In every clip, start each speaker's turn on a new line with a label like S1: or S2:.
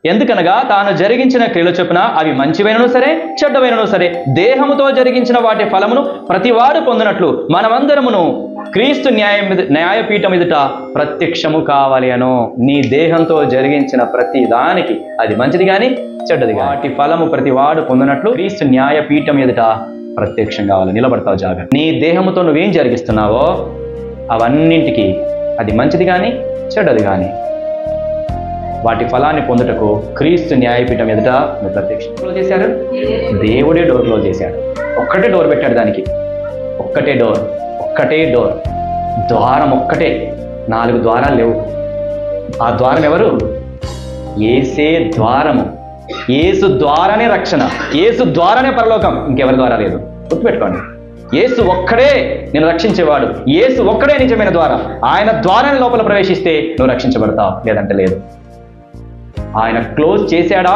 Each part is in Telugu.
S1: ఎందుకనగా తాను జరిగించిన క్రియల చొప్పున అవి మంచివైనను సరే చెడ్డవైనను సరే దేహముతో జరిగించిన వాటి ఫలమును ప్రతివాడు పొందినట్లు మనమందరమును క్రీస్తు న్యాయపీఠం ఎదుట ప్రత్యక్షము కావాలి అను. నీ దేహంతో జరిగించిన ప్రతి దానికి అది మంచిది కానీ చెడ్డది వాటి ఫలము ప్రతివాడు పొందినట్లు క్రీస్తు న్యాయపీఠం ఎదుట ప్రత్యక్షం కావాలి. నిలబడతావు జాగ్రత్త. నీ దేహముతో నువ్వేం జరిగిస్తున్నావో అవన్నింటికి అది మంచిది కానీ చెడ్డది కానీ వాటి ఫలాన్ని పొందుటకు క్రీస్తు న్యాయపీఠం ఎదుట ప్రత్యక్షం క్లోజ్ చేశారు. దేవుడే డోర్ క్లోజ్ చేశాడు. ఒక్కటే డోర్ పెట్టాడు దానికి. ఒక్కటే డోర్ ద్వారం ఒక్కటే, 4 ద్వారాలు లేవు. ఆ ద్వారం ఎవరు? యేసే ద్వారము. యేసు ద్వారానే రక్షణ, యేసు ద్వారానే పరలోకం, ఇంకెవరి ద్వారా లేదు. గుర్తుపెట్టుకోండి. యేసు ఒక్కడే నేను రక్షించేవాడు, యేసు ఒక్కడే నిజమైన ద్వారం. ఆయన ద్వారాన్ని లోపల ప్రవేశిస్తే నువ్వు రక్షించబడతావు, లేదంటే లేదు. ఆయన క్లోజ్ చేశాడా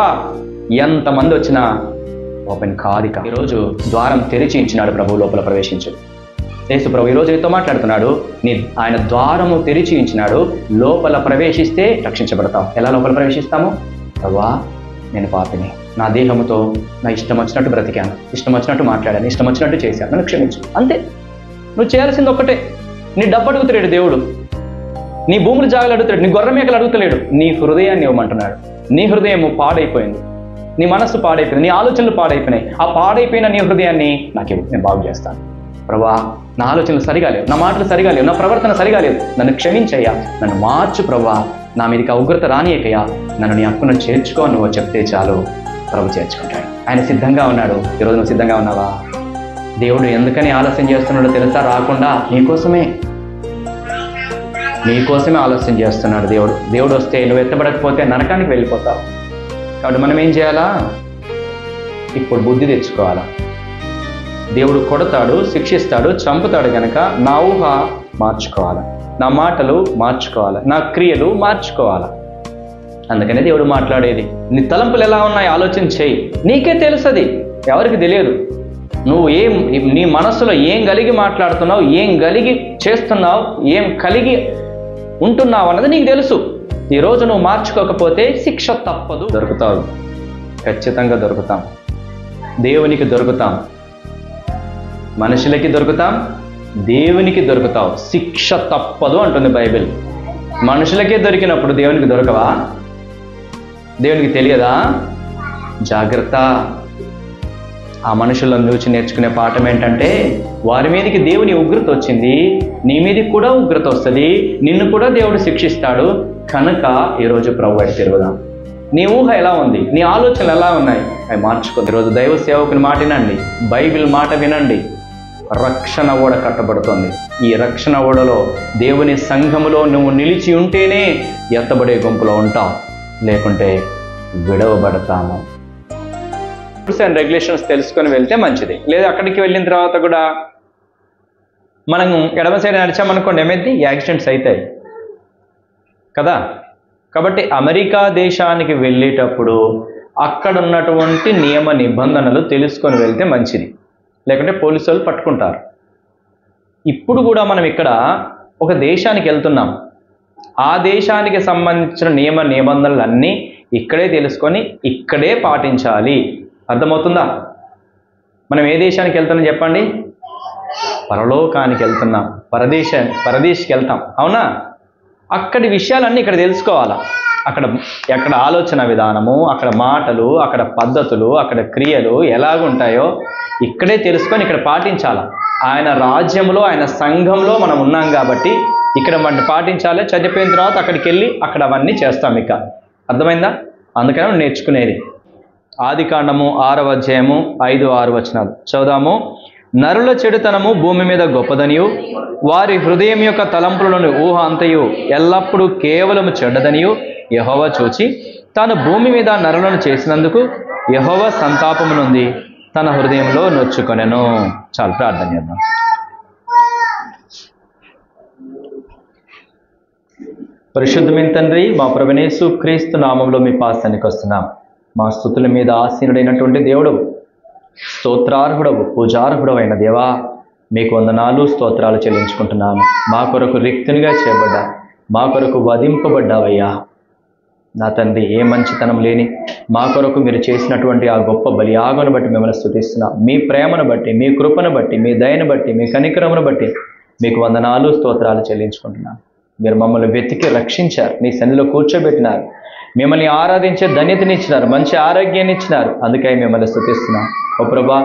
S1: ఎంతమంది వచ్చినా ఓపెన్ కాదు. ఈరోజు ద్వారం తెరిచి ఇచ్చినాడు ప్రభు, లోపల ప్రవేశించు. యేసు ప్రభు ఈరోజు నీతో మాట్లాడుతున్నాడు. ఆయన ద్వారము తెరిచి ఇచ్చినాడు, లోపల ప్రవేశిస్తే రక్షించబడతావు. ఎలా లోపల ప్రవేశిస్తాము? ప్రభువా నేను పాపిని, నా దేహముతో నా ఇష్టం వచ్చినట్టు బ్రతికాను, ఇష్టం వచ్చినట్టు మాట్లాడాను, ఇష్టం వచ్చినట్టు చేశాను, నన్ను క్షమించు. అంతే. నువ్వు చేయాల్సింది ఒక్కటే. నీ డబ్బు అడుగుతలేడు దేవుడు, నీ భూములు జాగాలు అడుగుతాడు, నీ గొర్రె మేకలు అడుగుతలేడు, నీ హృదయాన్ని ఇవ్వమంటున్నాడు. నీ హృదయము పాడైపోయింది, నీ మనస్సు పాడైపోయింది, నీ ఆలోచనలు పాడైపోయినాయి. ఆ పాడైపోయిన నీ హృదయాన్ని నాకు నేను బాగు చేస్తాను. ప్రభువా నా ఆలోచనలు సరిగా లేవు, నా మాటలు సరిగా లేవు, నా ప్రవర్తన సరిగా లేదు, నన్ను క్షమించయ్యా, నన్ను మార్చు ప్రభువా, నా మీదకి ఉగ్రత రానియకయ్యా, నన్ను నీ హక్కును చేర్చుకో నువ్వు చెప్తే చాలు ప్రభు చేర్చుకుంటాడు. ఆయన సిద్ధంగా ఉన్నాడు. ఈరోజు నువ్వు సిద్ధంగా ఉన్నావా? దేవుడు ఎందుకని ఆలస్యం చేస్తున్నాడో తెలుసా? రాకుండా నీకోసమే ఆలస్యం చేస్తున్నాడు దేవుడు వస్తే నువ్వు ఎత్తబడకపోతే నరకానికి వెళ్ళిపోతావు. కాబట్టి మనం ఏం చేయాలా? ఇప్పుడు బుద్ధి తెచ్చుకోవాలా. దేవుడు కొడతాడు, శిక్షిస్తాడు, చంపుతాడు కనుక నా ఊహ మార్చుకోవాలి, నా మాటలు మార్చుకోవాలి, నా క్రియలు మార్చుకోవాలి. అందుకనే దేవుడు మాట్లాడేది. నీ తలంపులు ఎలా ఉన్నాయి ఆలోచన చేయి. నీకే తెలుసది, ఎవరికి తెలియదు. నువ్వు నీ మనస్సులో ఏం కలిగి మాట్లాడుతున్నావు, ఏం కలిగి చేస్తున్నావు, ఏం కలిగి ఉంటున్నావు అన్నది నీకు తెలుసు. ఈరోజు నువ్వు మార్చుకోకపోతే శిక్ష తప్పదు. దొరుకుతావు, ఖచ్చితంగా దొరుకుతాం. దేవునికి దొరుకుతాం, మనుషులకి దొరుకుతాం, దేవునికి దొరుకుతావు. శిక్ష తప్పదు అంటుంది బైబిల్. మనుషులకే దొరికినప్పుడు దేవునికి దొరకవా? దేవునికి తెలియదా? జాగ్రత్త. ఆ మనుషులను చూసి నేర్చుకునే పాఠం ఏంటంటే, వారి మీదకి దేవుని ఉగ్రత వచ్చింది, నీ మీదకి కూడా ఉగ్రత వస్తుంది, నిన్ను కూడా దేవుడు శిక్షిస్తాడు. కనుక ఈరోజు ప్రభు వైపు తిరుగుదాం. నీ ఊహ ఎలా ఉంది, నీ ఆలోచనలు ఎలా ఉన్నాయి, అవి మార్చుకోండి. ఈరోజు దైవ సేవకుని మాట వినండి, బైబిల్ మాట వినండి. రక్షణ ఓడ కట్టబడుతుంది. ఈ రక్షణ ఓడలో దేవుని సంఘములో నువ్వు నిలిచి ఉంటేనే ఎత్తబడే గుంపులో ఉంటావు, లేకుంటే విడవబడతాము. రూల్స్ అండ్ రెగ్యులేషన్స్ తెలుసుకొని వెళ్తే మంచిది. లేదా అక్కడికి వెళ్ళిన తర్వాత కూడా మనం ఎడమ సైడ్ నడిచామనుకోండి, ఏమైంది? యాక్సిడెంట్స్ అవుతాయి కదా. కాబట్టి అమెరికా దేశానికి వెళ్ళేటప్పుడు అక్కడ ఉన్నటువంటి నియమ నిబంధనలు తెలుసుకొని వెళ్తే మంచిది, లేకుంటే పోలీసు వాళ్ళు పట్టుకుంటారు. ఇప్పుడు కూడా మనం ఇక్కడ ఒక దేశానికి వెళ్తున్నాం, ఆ దేశానికి సంబంధించిన నియమ నిబంధనలన్నీ ఇక్కడే తెలుసుకొని ఇక్కడే పాటించాలి. అర్థమవుతుందా? మనం ఏ దేశానికి వెళ్తున్నాం చెప్పండి? పరలోకానికి వెళ్తున్నాం, పరదేశికి వెళ్తాం, అవునా? అక్కడి విషయాలన్నీ ఇక్కడ తెలుసుకోవాలా. అక్కడ ఆలోచన విధానము, అక్కడ మాటలు, అక్కడ పద్ధతులు, అక్కడ క్రియలు ఎలాగుంటాయో ఇక్కడే తెలుసుకొని ఇక్కడ పాటించాలా. ఆయన రాజ్యంలో, ఆయన సంఘంలో మనం ఉన్నాం కాబట్టి ఇక్కడ మనం పాటించాలి. చనిపోయిన తర్వాత అక్కడికి వెళ్ళి అక్కడ అవన్నీ చేస్తాం. ఇక అర్థమైందా? అందుకని మనం నేర్చుకునేది. ఆదికాండము 6వ అధ్యాయము 5-6 వచనాలు చదువుదాము. నరుల చెడుతనము భూమి మీద గొప్పదనియు, వారి హృదయం యొక్క తలంపులలోని ఊహ అంతయు ఎల్లప్పుడూ కేవలము చెడ్డదనియు యెహోవా చూచి తాను భూమి మీద నరులను చేసినందుకు యెహోవా సంతాపము నుండి తన హృదయంలో నొచ్చుకొనెను. చాలు, ప్రార్థన చేద్దాం. పరిశుద్ధమైన తండ్రి, మా ప్రభువైన యేసు క్రీస్తు నామంలో మీ పాదానికి వస్తున్నాం. మా స్తుతుల మీద ఆసీనుడైనటువంటి దేవుడు, స్తోత్రార్హుడవు, పూజార్హుడవు అయిన దేవా, మీకు వందనాలు స్తోత్రాలు చెల్లించుకుంటున్నాను. మా కొరకు రిక్తునిగా చేయబడ్డా, మా కొరకు వధింపబడ్డావయ్యా. నా తండ్రి, ఏ మంచితనం లేని మా కొరకు మీరు చేసినటువంటి ఆ గొప్ప బలియాగను బట్టి మిమ్మల్ని స్తుతిస్తున్నాం. మీ ప్రేమను బట్టి, మీ కృపను బట్టి, మీ దయను బట్టి, మీ కనికరమును బట్టి మీకు వందనాలు, స్తోత్రాలు చెల్లించుకుంటున్నాను. మీరు మమ్మల్ని వెతికి రక్షించారు, నీ సన్నిధిలో కూర్చోబెట్టినారు, మిమ్మల్ని ఆరాధించే ధన్యతనిచ్చినారు, మంచి ఆరోగ్యాన్ని ఇచ్చినారు. అందుకై మిమ్మల్ని స్తుతిస్తున్నాం. ఓ ప్రభా,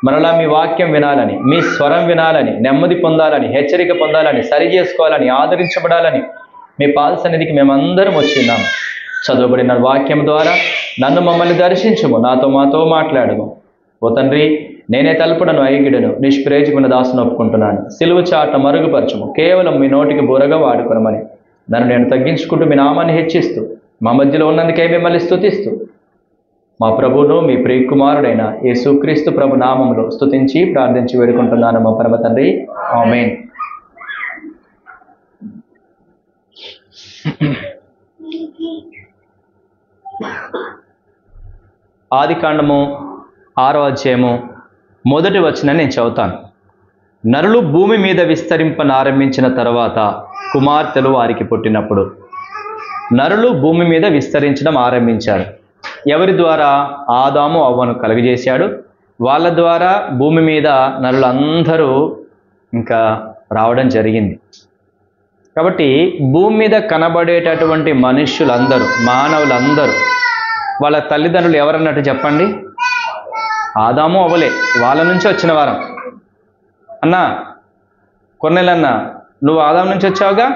S1: మరలా మీ వాక్యం వినాలని, మీ స్వరం వినాలని, నెమ్మది పొందాలని, హెచ్చరిక పొందాలని, సరి చేసుకోవాలని, ఆదరించబడాలని మీ పాద సన్నిధికి మేమందరం వచ్చిన్నాము. చదవబడిన వాక్యం ద్వారా నన్ను మమ్మల్ని దర్శించము, నాతో మాతో మాట్లాడము. ఓ తండ్రి, నేనే తలుపుడను, ఐగిడను, నిష్ప్రయోజకుని దాసును ఒప్పుకుంటున్నాను. సిలువ చాట మరుగుపరచము, కేవలం మీ నోటికి బూరగా వాడుకొనమని నన్ను నేను తగ్గించుకుంటూ మీ నామాన్ని హెచ్చిస్తూ మా మధ్యలో ఉన్నందుకే మిమ్మల్ని స్తుతిస్తూ మా ప్రభువును, మీ ప్రియకుమారుడైన యేసుక్రీస్తు ప్రభు నామములో స్తుతించి ప్రార్థించి వేడుకుంటున్నాను మా పరమ తండ్రి. ఆమేన్. ఆదికాండము 6వ అధ్యాయము 1వ వచనం నేను చదువుతాను. నరులు భూమి మీద విస్తరింపనారంభించిన తర్వాత కుమార్తెలు వారికి పుట్టినప్పుడు. నరులు భూమి మీద విస్తరించడం ఆరంభించారు. ఎవరి ద్వారా? ఆదాము అవ్వను కలుగజేశాడు. వాళ్ళ ద్వారా భూమి మీద నరులందరూ ఇంకా రావడం జరిగింది. కాబట్టి భూమి మీద కనబడేటటువంటి మనుష్యులందరూ, మానవులందరూ వాళ్ళ తల్లిదండ్రులు ఎవరన్నట్టు చెప్పండి? ఆదాము అవ్వలే, వాళ్ళ నుంచి వచ్చిన వారం. అన్నా, కొన్నేళ్ళన్నా నువ్వు ఆదాం నుంచి వచ్చావుగా,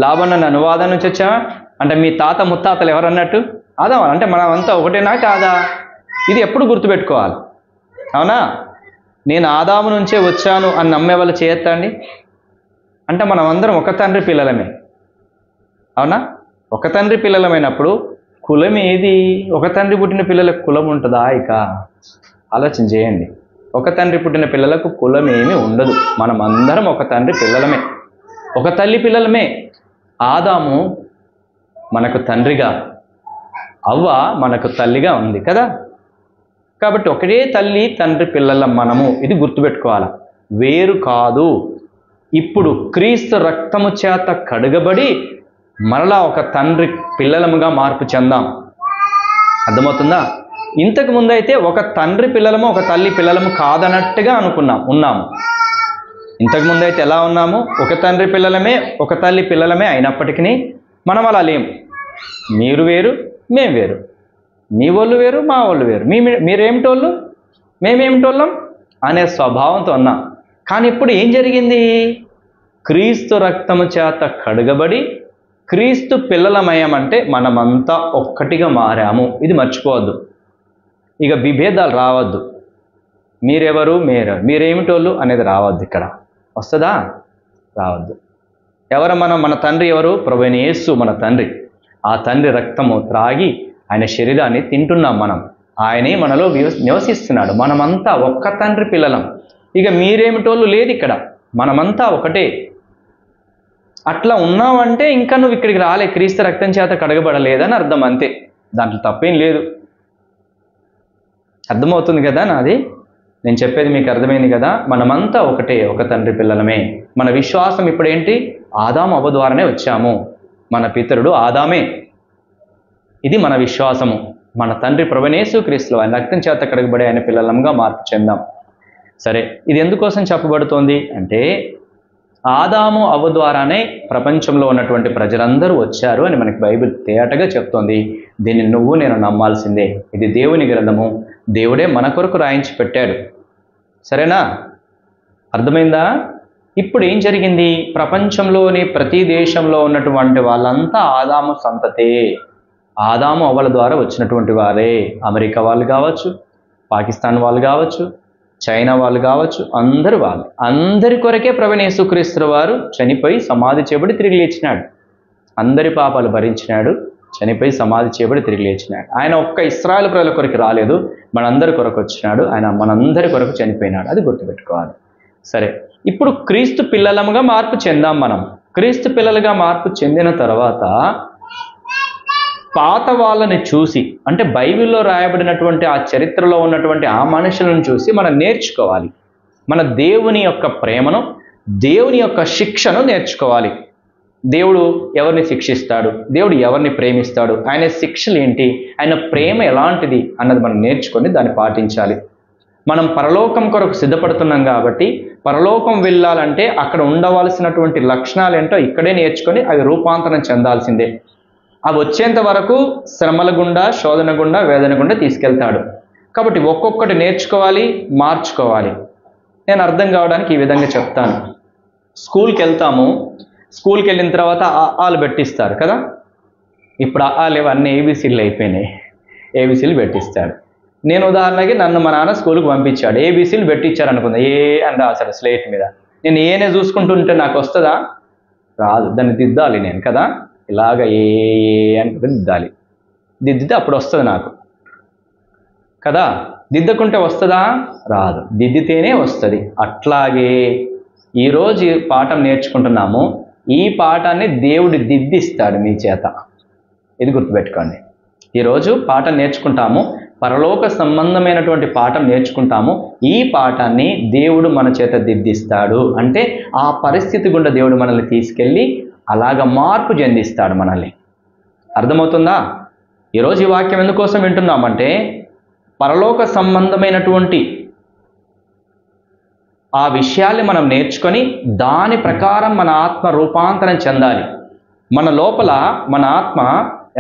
S1: లాభన్నన్నా నువ్వు ఆదాం నుంచి వచ్చావా అంటే మీ తాత ముత్తాతలు ఎవరన్నట్టు? ఆదాం. అంటే మనమంతా ఒకటేనా కాదా? ఇది ఎప్పుడు గుర్తుపెట్టుకోవాలి, అవునా? నేను ఆదాము నుంచే వచ్చాను అని నమ్మే వాళ్ళు చేయొద్దండి. అంటే మనం అందరం ఒక తండ్రి పిల్లలమే, అవునా? ఒక తండ్రి పిల్లలమైనప్పుడు కులం ఏది? ఒక తండ్రి పుట్టిన పిల్లలకు కులం ఉంటుందా? ఇక ఆలోచన చేయండి. ఒక తండ్రి పుట్టిన పిల్లలకు కులం ఏమీ ఉండదు. మనం అందరం ఒక తండ్రి పిల్లలమే, ఒక తల్లి పిల్లలమే. ఆదాము మనకు తండ్రిగా, అవ్వ మనకు తల్లిగా ఉంది కదా. కాబట్టి ఒకటే తల్లి తండ్రి పిల్లల మనము, ఇది గుర్తుపెట్టుకోవాలి. వేరు కాదు. ఇప్పుడు క్రీస్తు రక్తము చేత కడుగబడి మరలా ఒక తండ్రి పిల్లలముగా మార్పు చెందాం. అర్థమవుతుందా? ఇంతకు ముందైతే ఒక తండ్రి పిల్లలము, ఒక తల్లి పిల్లలము కాదన్నట్టుగా ఉన్నాము. ఇంతకు ముందైతే ఎలా ఉన్నాము? ఒక తండ్రి పిల్లలమే, ఒక తల్లి పిల్లలమే అయినప్పటికీ మనం అలా లేము. మీరు వేరు, మేము వేరు. మీ వాళ్ళు వేరు, మా వాళ్ళు వేరు. మీరేమిటోళ్ళు, మేమేమిటోళ్ళం అనే స్వభావంతో ఉన్నాం. కానీ ఇప్పుడు ఏం జరిగింది? క్రీస్తు రక్తము చేత కడుగబడి క్రీస్తు పిల్లలమయ్యామంటే మనమంతా ఒక్కటిగా మారాము. ఇది మర్చిపోవద్దు. ఇక విభేదాలు రావద్దు. మీరెవరు, మీరేమిటోళ్ళు అనేది రావద్దు. ఇక్కడ వస్తుందా? రావద్దు. ఎవరు మనం? మన తండ్రి ఎవరు? ప్రభువైన యేసు మన తండ్రి. ఆ తండ్రి రక్తము త్రాగి ఆయన శరీరాన్ని తింటున్నాం మనం. ఆయనే మనలో నివసిస్తున్నాడు. మనమంతా ఒక్క తండ్రి పిల్లలం. ఇక మీరేమిటోళ్ళు లేదు. ఇక్కడ మనమంతా ఒకటే. అట్లా ఉన్నావంటే ఇంకా నువ్వు ఇక్కడికి రాలే, క్రీస్తు రక్తం చేత కడగబడలేదని అర్థం, అంతే. దాంట్లో తప్పేం లేదు. అర్థమవుతుంది కదా నాది? నేను చెప్పేది మీకు అర్థమైంది కదా? మనమంతా ఒకటే, ఒక తండ్రి పిల్లలమే. మన విశ్వాసం ఇప్పుడు ఏంటి? ఆదాము అవ్వ ద్వారానే వచ్చాము. మన పితరుడు ఆదామే. ఇది మన విశ్వాసము. మన తండ్రి ప్రభువైన యేసుక్రీస్తు ఆయన రక్తం చేత కడగబడే ఆయన పిల్లలంగా మార్పు చెందాం. సరే, ఇది ఎందుకోసం చెప్పబడుతోంది అంటే ఆదాము అవ్వ ద్వారానే ప్రపంచంలో ఉన్నటువంటి ప్రజలందరూ వచ్చారు అని మనకి బైబిల్ తేటగా చెప్తోంది. దీన్ని నువ్వు నేను నమ్మాల్సిందే. ఇది దేవుని గ్రంథము. దేవుడే మన కొరకు రాయించి పెట్టాడు. సరేనా? అర్థమైందా? ఇప్పుడు ఏం జరిగింది? ప్రపంచంలోని ప్రతి దేశంలో ఉన్నటువంటి వాళ్ళంతా ఆదాము సంతతే, ఆదాము అవ్వల ద్వారా వచ్చినటువంటి వారే. అమెరికా వాళ్ళు కావచ్చు, పాకిస్తాన్ వాళ్ళు కావచ్చు, చైనా వాళ్ళు కావచ్చు, అందరు వాళ్ళు. అందరి కొరకే ప్రభువైన యేసుక్రీస్తు వారు చనిపోయి సమాధి చేయబడి తిరిగి లేచినాడు. అందరి పాపాలు భరించినాడు, చనిపోయి సమాధి చేయబడి తిరిగి లేచినాడు. ఆయన ఒక్క ఇశ్రాయేలు ప్రజల కొరకు రాలేదు, మనందరి కొరకు వచ్చినాడు. ఆయన మనందరి కొరకు చనిపోయినాడు. అది గుర్తుపెట్టుకోవాలి. సరే, ఇప్పుడు క్రీస్తు పిల్లలముగా మార్పు చెందాం మనం. క్రీస్తు పిల్లలుగా మార్పు చెందిన తర్వాత పాత వాళ్ళని చూసి, అంటే బైబిల్లో రాయబడినటువంటి ఆ చరిత్రలో ఉన్నటువంటి ఆ మనుషులను చూసి మనం నేర్చుకోవాలి. మన దేవుని యొక్క ప్రేమను, దేవుని యొక్క శిక్షను నేర్చుకోవాలి. దేవుడు ఎవరిని శిక్షిస్తాడు, దేవుడు ఎవరిని ప్రేమిస్తాడు, ఆయన శిక్షలు ఏంటి, ఆయన ప్రేమ ఎలాంటిది అన్నది మనం నేర్చుకొని దాన్ని పాటించాలి. మనం పరలోకం కొరకు సిద్ధపడుతున్నాం కాబట్టి పరలోకం వెళ్ళాలంటే అక్కడ ఉండవలసినటువంటి లక్షణాలు ఏంటో ఇక్కడే నేర్చుకొని అవి రూపాంతరం చెందాల్సిందే. అవి వచ్చేంత వరకు శ్రమల గుండా, శోధన గుండా, వేదన గుండా తీసుకెళ్తాడు. కాబట్టి ఒక్కొక్కటి నేర్చుకోవాలి, మార్చుకోవాలి. నేను అర్థం కావడానికి ఈ విధంగా చెప్తాను. స్కూల్కి వెళ్తాము, స్కూల్కి వెళ్ళిన తర్వాత ఆలు పెట్టిస్తారు కదా. ఇప్పుడు ఆలు అన్నీ ఏబీసీలు అయిపోయినాయి, ఏబీసీలు పెట్టిస్తాడు. నేను ఉదాహరణకి నన్ను మా నాన్న స్కూల్కి పంపించాడు, ఏబీసీలు పెట్టించారు అనుకుందా, ఏ అని రాశాడు స్లేట్ మీద. నేను ఏనే చూసుకుంటుంటే నాకు వస్తుందా? రాదు, దాన్ని దిద్దాలి నేను కదా. ఇలాగ ఏ అని దిద్దాలి, దిద్దితే అప్పుడు వస్తుంది నాకు కదా. దిద్దకుంటే వస్తుందా? రాదు, దిద్దితేనే వస్తుంది. అట్లాగే ఈరోజు పాఠం నేర్చుకుంటున్నాము, ఈ పాఠాన్ని దేవుడు దిద్దిస్తాడు మీ చేత. ఇది గుర్తుపెట్టుకోండి. ఈరోజు పాఠం నేర్చుకుంటాము, పరలోక సంబంధమైనటువంటి పాఠం నేర్చుకుంటాము. ఈ పాఠాన్ని దేవుడు మన చేత దిద్దిస్తాడు. అంటే ఆ పరిస్థితి గుండా దేవుడు మనల్ని తీసుకెళ్ళి అలాగ మార్పు చెందిస్తాడు మనల్ని. అర్థమవుతుందా? ఈరోజు ఈ వాక్యం ఎందుకోసం వింటున్నామంటే పరలోక సంబంధమైనటువంటి ఆ విషయాల్ని మనం నేర్చుకొని దాని ప్రకారం మన ఆత్మ రూపాంతరం చెందాలి. మన లోపల మన ఆత్మ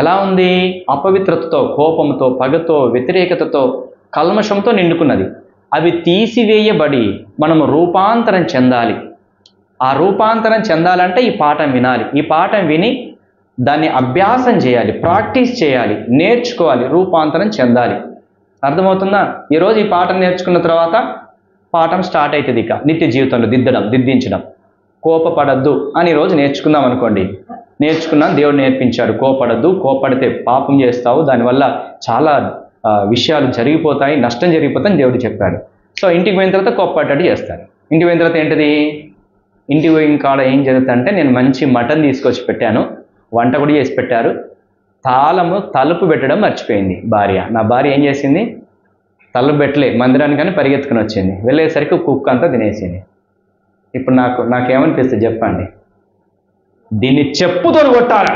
S1: ఎలా ఉంది? అపవిత్రతతో, కోపంతో, పగతో, వ్యతిరేకతతో, కల్మషంతో నిండుకున్నది. అవి తీసివేయబడి మనము రూపాంతరం చెందాలి. ఆ రూపాంతరం చెందాలంటే ఈ పాఠం వినాలి. ఈ పాఠం విని దాన్ని అభ్యాసం చేయాలి, ప్రాక్టీస్ చేయాలి, నేర్చుకోవాలి, రూపాంతరం చెందాలి. అర్థమవుతుందా? ఈరోజు ఈ పాఠం నేర్చుకున్న తర్వాత పాఠం స్టార్ట్ అవుతుంది. ఇక నిత్య జీవితంలో దిద్దించడం. కోపపడద్దు అని ఈరోజు నేర్చుకుందాం అనుకోండి. నేర్చుకున్నాను, దేవుడు నేర్పించాడు కోపడద్దు, కోపడితే పాపం చేస్తావు, దానివల్ల చాలా విషయాలు జరిగిపోతాయి, నష్టం జరిగిపోతాయని దేవుడు చెప్పాడు. సో ఇంటికి పోయిన తర్వాత కోపపడ్డట్టు చేస్తాను. ఇంటికి పోయిన తర్వాత ఏంటిది? ఇంటికి పోయిన కాడ ఏం జరుగుతుందంటే నేను మంచి మటన్ తీసుకొచ్చి పెట్టాను, వంట కూడా చేసి పెట్టారు. తలుపు పెట్టడం మర్చిపోయింది భార్య. నా భార్య ఏం చేసింది? తలుపు పెట్టలే, మందిరానికని పరిగెత్తుకుని వచ్చింది. వెళ్ళేసరికి కుక్క అంతా తినేసింది. ఇప్పుడు నాకేమనిపిస్తుంది చెప్పండి? దీన్ని చెప్పుతో కొట్టాలా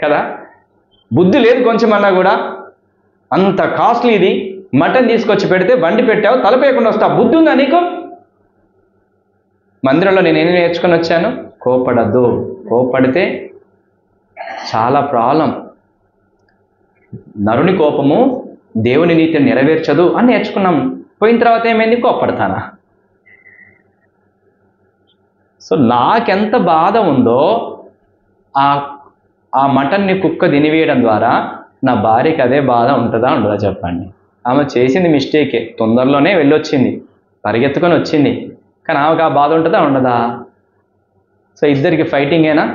S1: కదా. బుద్ధి లేదు కొంచెం అన్నా కూడా. అంత కాస్ట్లీ ఇది, మటన్ తీసుకొచ్చి పెడితే బండి పెట్టావు, తలపేయకుండా వస్తా, బుద్ధి ఉందా నీకు? మందిరంలో నేనేం నేర్చుకొని వచ్చాను? కోపడద్దు, కోపడితే చాలా ప్రాబ్లం. నరుని కోపము దేవుని నీతిని నెరవేర్చదు అని నేర్చుకున్నాం. పోయిన తర్వాత ఏమైంది? కోపడతానా? సో నాకెంత బాధ ఉందో ఆ మటన్ని కుక్క తినివేయడం ద్వారా నా భార్యకి అదే బాధ ఉంటుందా ఉండదా చెప్పండి? ఆమె చేసింది మిస్టేకే, తొందరలోనే వెళ్ళొచ్చింది, పరిగెత్తుకొని వచ్చింది, కానీ ఆమెకు ఆ బాధ ఉంటుందా ఉండదా? సో ఇద్దరికి ఫైటింగేనా?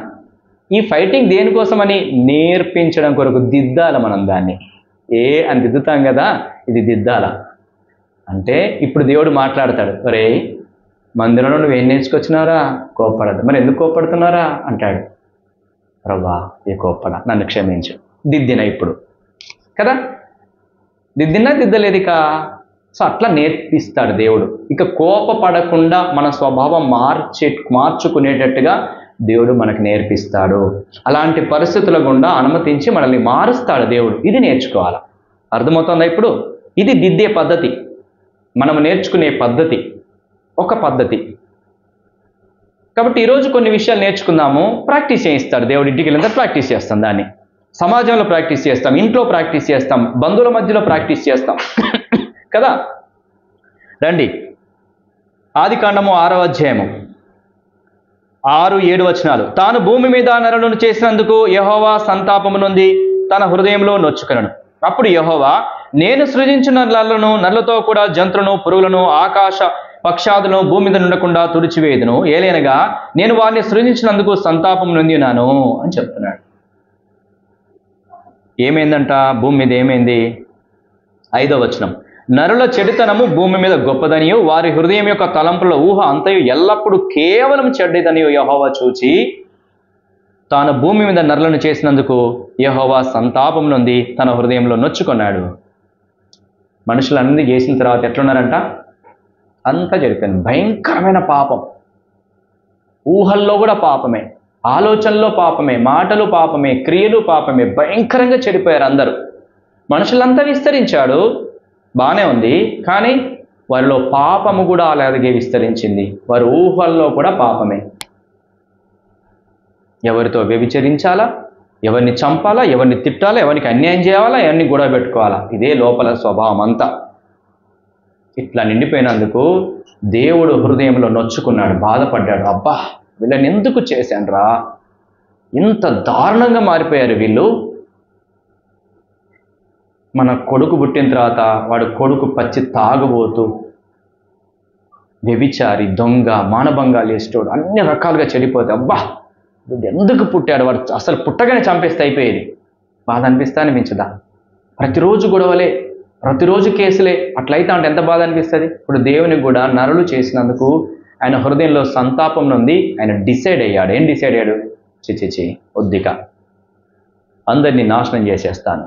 S1: ఈ ఫైటింగ్ దేనికోసమని? నేర్పించడం కొరకు, దిద్దాల మనం దాన్ని. అని దిద్దుతాం కదా, ఇది దిద్దాల అంటే ఇప్పుడు దేవుడు మాట్లాడతాడు, ఒరే మందిరంలో నువ్వు ఏం నేర్చుకొచ్చినారా? కోప్పడదు. మరి ఎందుకు కోప్పడుతున్నారా అంటాడు. ప్రభా ఏ కోప్పడ, నన్ను క్షమించు, దిద్దిన ఇప్పుడు కదా. దిద్దలేదు ఇక. సో అట్లా నేర్పిస్తాడు దేవుడు. ఇక కోపపడకుండా మన స్వభావం మార్చుకునేటట్టుగా దేవుడు మనకు నేర్పిస్తాడు. అలాంటి పరిస్థితుల గుండా అనుమతించి మనల్ని మారుస్తాడు దేవుడు. ఇది నేర్చుకోవాలి. అర్థమవుతుందా ఇప్పుడు? ఇది దిద్దే పద్ధతి, మనం నేర్చుకునే పద్ధతి, ఒక పద్ధతి. కాబట్టి ఈరోజు కొన్ని విషయాలు నేర్చుకుందాము. ప్రాక్టీస్ చేయిస్తాడు దేవుడు. ఇంటికి వెళ్ళినంత ప్రాక్టీస్ చేస్తాం, దాన్ని సమాజంలో ప్రాక్టీస్ చేస్తాం, ఇంట్లో ప్రాక్టీస్ చేస్తాం, బంధువుల మధ్యలో ప్రాక్టీస్ చేస్తాం కదా. రండి, ఆదికాండము 6వ అధ్యాయము 6-7 వచనాలు. తాను భూమి మీద నరులను చేసినందుకు యెహోవా సంతాపము నొంది తన హృదయంలో నొచ్చుకొనెను. అప్పుడు యెహోవా, నేను సృజించిన నరులతో కూడా జంతువులను, పురుగులను, ఆకాశ పక్షాదులను భూమి మీద ఉండకుండా తుడిచివేయుదును. ఏలైనగా నేను వారిని సృజించినందుకు సంతాపం నొందినాను అని చెప్తున్నాడు. ఏమైందంట? భూమి మీద ఏమైంది? 5వ వచనం. నరుల చెడుతనము భూమి మీద గొప్పదనియు, వారి హృదయం యొక్క తలంపుల ఊహ అంతయు ఎల్లప్పుడూ కేవలం చెడ్డదనియు యెహోవా చూచి తాను భూమి మీద నరులను చేసినందుకు యెహోవా సంతాపం నొంది తన హృదయంలో నొచ్చుకున్నాడు. మనుషులన్నీ చేసిన తర్వాత ఎట్లున్నారంట? అంతా జరిపోయింది. భయంకరమైన పాపం, ఊహల్లో కూడా పాపమే. ఆలోచనలో పాపమే, మాటలు పాపమే, క్రియలు పాపమే, భయంకరంగా చెడిపోయారు అందరూ. మనుషులంతా విస్తరించాడు, బాగానే ఉంది, కానీ వారిలో పాపము కూడా అలాగే విస్తరించింది. వారి ఊహల్లో కూడా పాపమే. ఎవరితో వ్యభిచరించాలా, ఎవరిని చంపాలా, ఎవరిని తిట్టాలా, ఎవరికి అన్యాయం చేయాలా, ఎవరిని గొడవ పెట్టుకోవాలా, ఇదే లోపల స్వభావం అంతా. ఇట్లా నిండిపోయినందుకు దేవుడు హృదయంలో నొచ్చుకున్నాడు, బాధపడ్డాడు. అబ్బా, వీళ్ళని ఎందుకు చేశానురా, ఇంత దారుణంగా మారిపోయారు వీళ్ళు. మన కొడుకు పుట్టిన తర్వాత వాడు కొడుకు పచ్చి తాగుబోతూ, వ్యభిచారి, దొంగ, మానభంగాలు చేసేటోడు, అన్ని రకాలుగా చెడిపోతే, అబ్బా వీడు ఎందుకు పుట్టాడు, వాడు అసలు పుట్టగానే చంపేస్తే అయిపోయేది. బాధ అనిపిస్తా అనిపించదా? ప్రతిరోజు గొడవలే, ప్రతిరోజు కేసులే, అట్లయితే అంటే ఎంత బాధ అనిపిస్తుంది? ఇప్పుడు దేవునికి కూడా నరులు చేసినందుకు ఆయన హృదయంలో సంతాపం నుండి ఆయన డిసైడ్ అయ్యాడు. ఏం డిసైడ్ అయ్యాడు? చిచిచి వద్దిక, అందరినీ నాశనం చేసేస్తాను.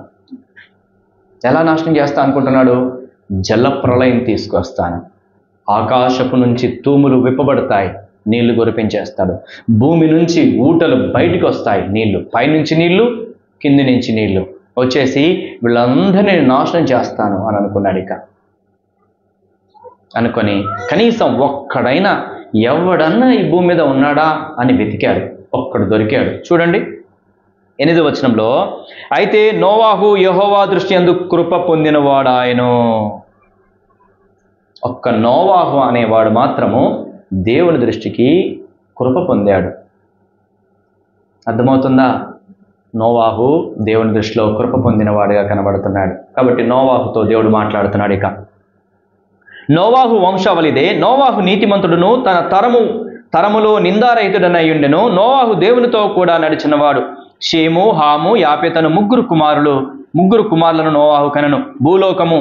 S1: ఎలా నాశనం చేస్తా అనుకుంటున్నాడు? జలప్రళయం తీసుకొస్తాను. ఆకాశపు నుంచి తూములు విప్పబడతాయి, నీళ్లు కురిపించేస్తాడు. భూమి నుంచి ఊటలు బయటికి వస్తాయి, నీళ్లు పైనుంచి నీళ్లు, కింది నుంచి నీళ్లు వచ్చేసి వీళ్ళందరినీ నాశనం చేస్తాను అని అనుకున్నాడు. ఇక అనుకొని కనీసం ఒక్కడైనా ఎవడన్నా ఈ భూమి మీద ఉన్నాడా అని వెతికాడు. ఒక్కడు దొరికాడు. చూడండి 8వ వచనంలో, అయితే నోవాహు యెహోవా దృష్టి యందు కృప పొందినవాడాయను. ఒక్క నోవాహు అనేవాడు మాత్రము దేవుని దృష్టికి కృప పొందాడు. అర్థమవుతుందా? నోవాహు దేవుని దృష్టిలో కృప పొందినవాడుగా కనబడుతున్నాడు. కాబట్టి నోవాహుతో దేవుడు మాట్లాడుతున్నాడు. ఇక నోవాహు వంశావళిదే. నోవాహు నీతిమంతుడును తన తరములో నిందారహితుడనై ఉండెను. నోవాహు దేవునితో కూడా నడిచినవాడు. షేము, హాము, యాపెతను ముగ్గురు కుమారులను నోవాహు కనెను. భూలోకము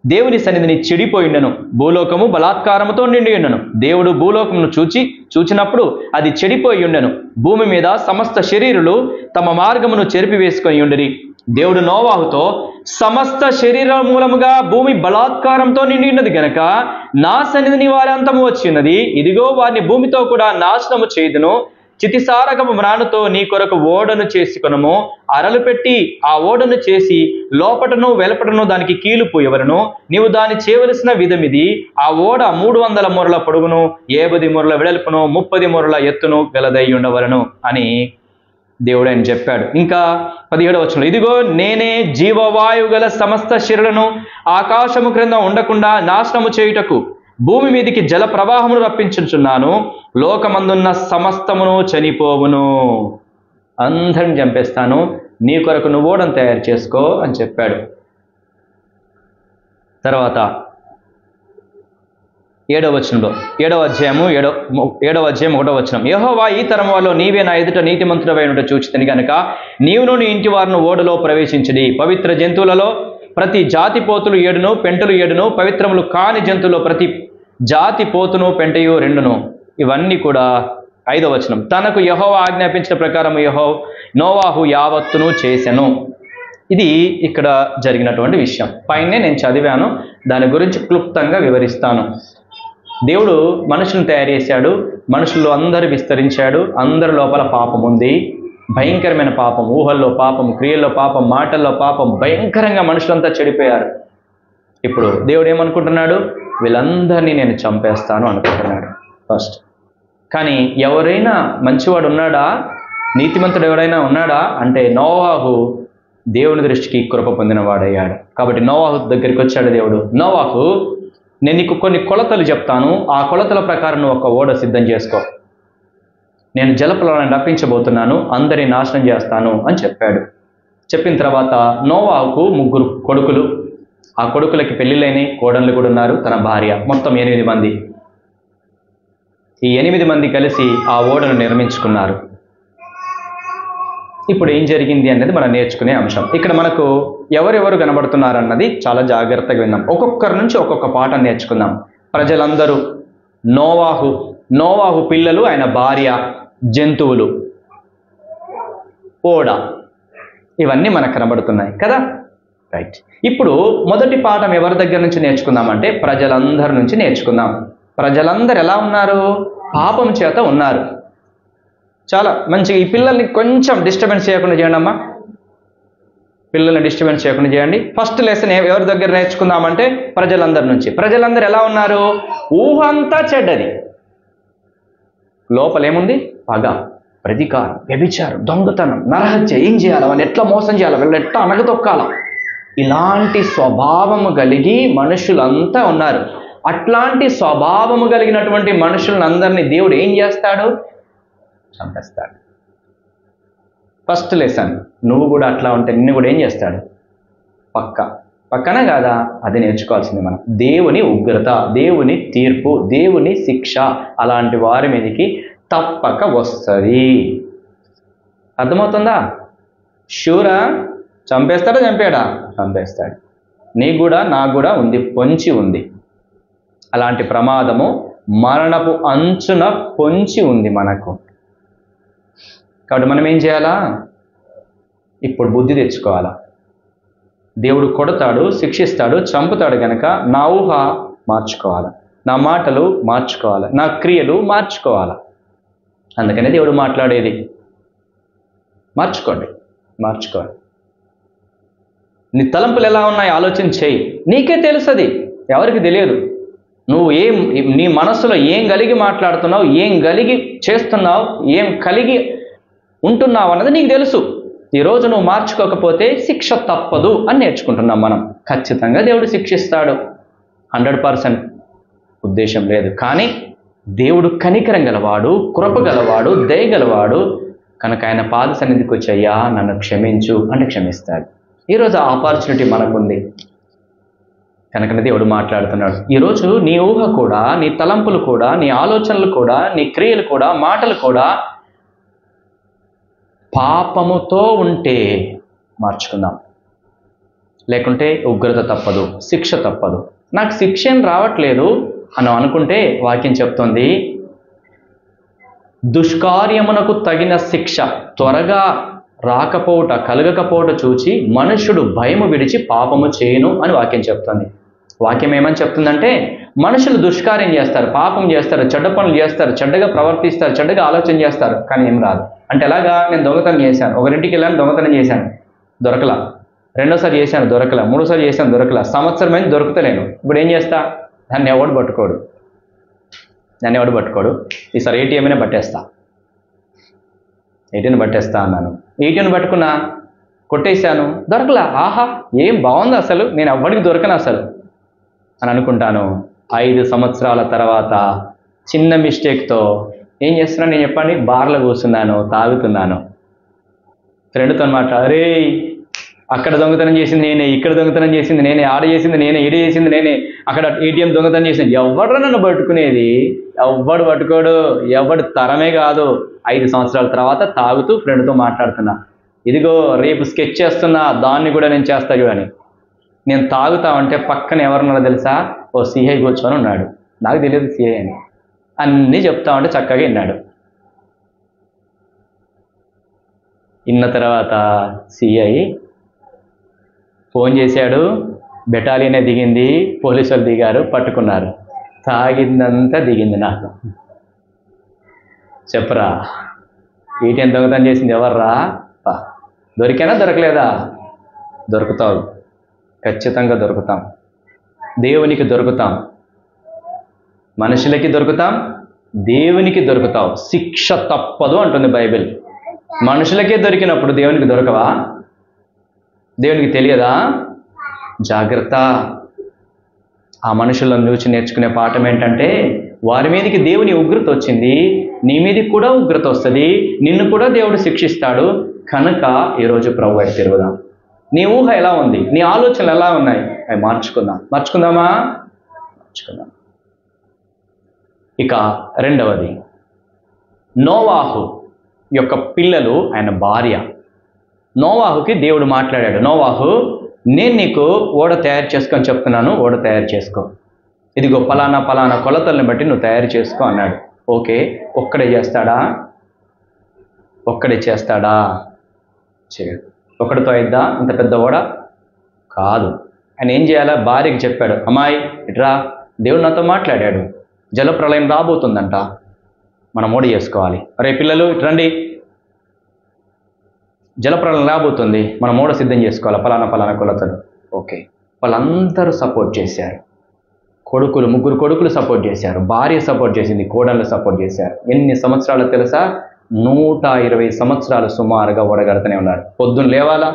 S1: దేవుని సన్నిధిని చెడిపోయిండెను. భూలోకము బలాత్కారముతో నిండి ఉండెను. దేవుడు భూలోకమును చూచినప్పుడు అది చెడిపోయి ఉండెను. భూమి మీద సమస్త శరీరులు తమ మార్గమును చెరిపివేసుకొని ఉండిరి. దేవుడు నోవాహుతో, సమస్త శరీర మూలముగా భూమి బలాత్కారంతో నిండి ఉన్నది గనక నా సన్నిధిని వారి అంతము వచ్చి ఉన్నది. ఇదిగో వారిని భూమితో కూడా నాశనము చేయుదును. చితిసారకము మ్రానుతో నీ కొరకు ఓడను చేసుకొనుము. అరలు పెట్టి ఆ ఓడను చేసి లోపటను వెలపటను దానికి కీలు పోయవలను. నీవు దాన్ని చేయవలసిన విధమిది. ఆ ఓడ 300 మూరల పొడుగును, 50 మూరల వెడల్పును, 30 మూరల ఎత్తును గలదై ఉండవలను అని దేవుడు ఆయన చెప్పాడు. ఇంకా 17వ వచనంలో, ఇదిగో నేనే జీవవాయువు గల సమస్త శరీరులను ఆకాశము క్రింద ఉండకుండా నాశనము చేయుటకు భూమి మీదికి జల ప్రవాహమును రప్పించుచున్నాను. లోకమందున్న సమస్తమును చనిపోవును. అందరిని చంపేస్తాను, నీ కొరకు నువ్వు ఓడను తయారు చేసుకో అని చెప్పాడు. తర్వాత 7వ వచనంలో, 7వ అధ్యాయం 1వ వచనం, యెహోవా ఈ తరం వారిలో నీవే నా ఎదుట నీతిమంతుడవై ఉండుట చూచితిని గనుక నీవును నీ ఇంటి వారిని ఓడలో ప్రవేశించిడి. పవిత్ర జంతువులలో ప్రతి జాతి పోతులు 7ను, పెంటలు 7ను, పవిత్రములు కాని జంతువులో ప్రతి జాతి పోతును, పెంటయు 2ను. ఇవన్నీ కూడా 5వ వచనం, తనకు యెహోవా ఆజ్ఞాపించిన ప్రకారం నోవాహు యావత్తును చేసెను. ఇది ఇక్కడ జరిగినటువంటి విషయం. పైనే నేను చదివాను, దాని గురించి క్లుప్తంగా వివరిస్తాను. దేవుడు మనుషులను తయారు చేశాడు, మనుషుల్లో అందరూ విస్తరించాడు, అందరి లోపల పాపం ఉంది, భయంకరమైన పాపం, ఊహల్లో పాపం, క్రియల్లో పాపం, మాటల్లో పాపం, భయంకరంగా మనుషులంతా చెడిపోయారు. ఇప్పుడు దేవుడు ఏమనుకుంటున్నాడు? వీళ్ళందరినీ నేను చంపేస్తాను అనుకుంటున్నాడు ఫస్ట్. కానీ ఎవరైనా మంచివాడు ఉన్నాడా, నీతిమంతుడు ఎవరైనా ఉన్నాడా అంటే నోవాహు దేవుని దృష్టికి కృప పొందినవాడయ్యాడు. కాబట్టి నోవాహు దగ్గరికి వచ్చాడు దేవుడు. నోవాహు, నేను నీకు కొన్ని కొలతలు చెప్తాను, ఆ కొలతల ప్రకారం నువ్వు ఒక ఓడ సిద్ధం చేసుకో. నేను జలప్రళయాన్ని రప్పించబోతున్నాను, అందరినీ నాశనం చేస్తాను అని చెప్పాడు. చెప్పిన తర్వాత నోవాహుకు 3 కొడుకులు, ఆ కొడుకులకి పెళ్లిళ్ళైనవి, కోడళ్ళు కూడా ఉన్నారు, తన భార్య, మొత్తం 8 మంది. ఈ 8 మంది కలిసి ఆ ఓడను నిర్మించుకున్నారు. ఇప్పుడు ఏం జరిగింది అనేది మనం నేర్చుకునే అంశం. ఇక్కడ మనకు ఎవరెవరు కనబడుతున్నారన్నది చాలా జాగ్రత్తగా విందాం. ఒక్కొక్కరి నుంచి ఒక్కొక్క పాఠం నేర్చుకుందాం. ప్రజలందరూ, నోవాహు పిల్లలు, ఆయన భార్య, జంతువులు, ఓడ, ఇవన్నీ మనకు కనబడుతున్నాయి కదా. రైట్. ఇప్పుడు మొదటి పాఠం ఎవరి దగ్గర నుంచి నేర్చుకుందామంటే ప్రజలందరి నుంచి నేర్చుకుందాం. ప్రజలందరూ ఎలా ఉన్నారు? పాపం చేత ఉన్నారు. చాలా మంచిగా ఈ పిల్లల్ని కొంచెం డిస్టర్బెన్స్ చేయకుండా చేయండి అమ్మా. పిల్లల్ని డిస్టర్బెన్స్ చేయకుండా చేయండి. ఫస్ట్ లెసన్ ఎవరి దగ్గర నేర్చుకుందామంటే ప్రజలందరి నుంచి. ప్రజలందరూ ఎలా ఉన్నారు? ఊహ అంతా చెడ్డది. లోపల ఏముంది? పగ, ప్రతీకారం, వ్యభిచారం, దొంగతనం, నరహత్య. ఏం చేయాలి? వాళ్ళని ఎట్లా మోసం చేయాలి? వీళ్ళు ఎట్లా అనగతొక్కాల? ఇలాంటి స్వభావము కలిగి మనుషులంతా ఉన్నారు. అట్లాంటి స్వభావము కలిగినటువంటి మనుషులందరినీ దేవుడు ఏం చేస్తాడు? చంపేస్తాడు. ఫస్ట్ లెసన్, నువ్వు కూడా అట్లా ఉంటే నిన్ను కూడా ఏం చేస్తాడు? పక్కన కాదా? అది నేర్చుకోవాల్సింది మనం. దేవుని ఉగ్రత, దేవుని తీర్పు, దేవుని శిక్ష అలాంటి వారి మీదకి తప్పక వస్తుంది. అర్థమవుతుందా? షూరా? చంపేస్తాడా? చంపాడా? చంపేస్తాడు. నీకు కూడా నాకు కూడా ఉంది, పొంచి ఉంది. అలాంటి ప్రమాదము మరణపు అంచున పొంచి ఉంది మనకు. కాబట్టి మనం ఏం చేయాలా? ఇప్పుడు బుద్ధి తెచ్చుకోవాలా. దేవుడు కొడతాడు, శిక్షిస్తాడు, చంపుతాడు కనుక నా ఊహ మార్చుకోవాలి, నా మాటలు మార్చుకోవాలి, నా క్రియలు మార్చుకోవాలి. అందుకనే దేవుడు మాట్లాడేది. మార్చుకోండి. నీ తలంపులు ఎలా ఉన్నాయి ఆలోచన చేయి. నీకే తెలుస్తుంది, ఎవరికి తెలియదు. నువ్వు నీ మనస్సులో ఏం కలిగి మాట్లాడుతున్నావు, ఏం కలిగి చేస్తున్నావు, ఏం కలిగి ఉంటున్నావు అన్నది నీకు తెలుసు. ఈరోజు నువ్వు మార్చుకోకపోతే శిక్ష తప్పదు అని నేర్చుకుంటున్నాం మనం. ఖచ్చితంగా దేవుడు శిక్షిస్తాడు, 100% ఉద్దేశం లేదు. కానీ దేవుడు కనికరం గలవాడు, కృప గలవాడు, దయ గలవాడు కనుక ఆయన పాద సన్నిధికి వచ్చయ్యా నన్ను క్షమించు అంటే క్షమిస్తాడు. ఈరోజు ఆ ఆపర్చునిటీ మనకుంది కనుకనే దేవుడు మాట్లాడుతున్నాడు. ఈరోజు నీ ఊహ కూడా, నీ తలంపులు కూడా, నీ ఆలోచనలు కూడా, నీ క్రియలు కూడా, మాటలు కూడా పాపముతో ఉంటే మార్చుకుందాం. లేకుంటే ఉగ్రత తప్పదు, శిక్ష తప్పదు. నాకు శిక్ష ఏం రావట్లేదు అని అనుకుంటే వాక్యం చెప్తోంది, దుష్కార్యమునకు తగిన శిక్ష త్వరగా రాకపోవట, కలగకపోవట చూచి మనుష్యుడు భయము విడిచి పాపము చేయును అని వాక్యం చెప్తుంది. వాక్యం ఏమని చెప్తుందంటే, మనుషులు దుష్కార్యం చేస్తారు, పాపం చేస్తారు, చెడ్డ పనులు చేస్తారు, చెడ్డగా ప్రవర్తిస్తారు, చెడ్డగా ఆలోచన చేస్తారు, కానీ ఏం రాదు. అంటే ఎలాగా? నేను దొంగతనం చేశాను, ఒకరింటికి వెళ్ళాను, దొంగతనం చేశాను, దొరకలా. రెండోసారి చేశాను, దొరకలా. మూడోసారి చేశాను, దొరకలా. సంవత్సరం అయింది, దొరుకుతలేను. ఇప్పుడు ఏం చేస్తా? దాన్ని ఎవడు పట్టుకోడు. ఈసారి ఏటీఎంనే పట్టేస్తా అన్నాను. ఏటీఎం పట్టుకున్నా, కొట్టేశాను, దొరకలా. ఆహా, ఏం బాగుంది అసలు, నేను ఎవ్వడికి దొరకను అసలు అని అనుకుంటాను. 5 సంవత్సరాల తర్వాత చిన్న మిస్టేక్తో ఏం చేస్తున్నాను నేను చెప్పండి? బార్లో కూర్చున్నాను, తాగుతున్నాను. ఫ్రెండ్తో అన్నమాట, అరే అక్కడ దొంగతనం చేసింది నేనే, ఇక్కడ దొంగతనం చేసింది నేనే, ఆడ చేసింది నేనే, ఈడ చేసింది నేనే, అక్కడ ఏటీఎం దొంగతనం చేసింది. ఎవడు నన్ను పట్టుకునేది? ఎవ్వడు పట్టుకోడు, ఎవడు తరమే కాదు. 5 సంవత్సరాల తర్వాత తాగుతూ ఫ్రెండ్తో మాట్లాడుతున్నా, ఇదిగో రేపు స్కెచ్ చేస్తున్నా, దాన్ని కూడా నేను చేస్తా చూడని. నేను తాగుతా ఉంటే పక్కన ఎవరున్నారో తెలుసా? ఓ సిఐ కూర్చొని ఉన్నాడు. నాకు తెలియదు సిఐ అని. అన్నీ చెప్తా ఉంటే చక్కగా విన్నాడు. విన్న తర్వాత సిఐ ఫోన్ చేశాడు, బెటాలియనే దిగింది, పోలీసులు దిగారు, పట్టుకున్నారు. తాగిందంతా దిగింది నాకు. చెప్పరా, ఏటీఎం దొంగతనం చేసింది ఎవర్రా? దొరికానా దొరకలేదా? దొరుకుతావు, ఖచ్చితంగా దొరుకుతాం. దేవునికి దొరుకుతాం, మనుషులకి దొరుకుతాం, దేవునికి దొరుకుతావు. శిక్ష తప్పదు అంటుంది బైబిల్. మనుషులకే దొరికినప్పుడు దేవునికి దొరకవా? దేవునికి తెలియదా? జాగ్రత్త. ఆ మనుషులను చూసి నేర్చుకునే పాఠం ఏంటంటే, వారి మీదకి దేవుని ఉగ్రత వచ్చింది, నీ మీదకి కూడా ఉగ్రత వస్తుంది, నిన్ను కూడా దేవుడు శిక్షిస్తాడు. కనుక ఈరోజు ప్రభు వైపు తిరుగుదాం. నీ ఊహ ఎలా ఉంది, నీ ఆలోచనలు ఎలా ఉన్నాయి, అవి మార్చుకుందామా? ఇక రెండవది, నోవాహు యొక్క పిల్లలు, ఆయన భార్య. నోవాహుకి దేవుడు మాట్లాడాడు, నోవాహు నేను నీకు ఓడ తయారు చేసుకొని చెప్తున్నాను, ఓడ తయారు చేసుకో, ఇదిగో పలానా కొలతల్ని బట్టి నువ్వు తయారు చేసుకో అన్నాడు. ఓకే, ఒక్కడే చేస్తాడా? చేయడు. ఒకటితో అయిద్దా ఇంత పెద్ద ఓడ? కాదు. ఆయన ఏం చేయాలా? భార్యకి చెప్పాడు, అమ్మాయి ఇట్రా, దేవుడు నాతో మాట్లాడాడు, జలప్రళయం రాబోతుందంట, మనం ఓడి చేసుకోవాలి. అరే పిల్లలు రండి, జలప్రలయం రాబోతుంది, మనం ఓడ సిద్ధం చేసుకోవాలి పలానా కొలతలు. ఓకే, వాళ్ళందరూ సపోర్ట్ చేశారు. ముగ్గురు కొడుకులు సపోర్ట్ చేశారు, భార్య సపోర్ట్ చేసింది, కోడళ్ళు సపోర్ట్ చేశారు. ఎన్ని సంవత్సరాలు తెలుసా? 120 సంవత్సరాలు సుమారుగా ఓడగడుతూనే ఉన్నారు. పొద్దున్న లేవాలా,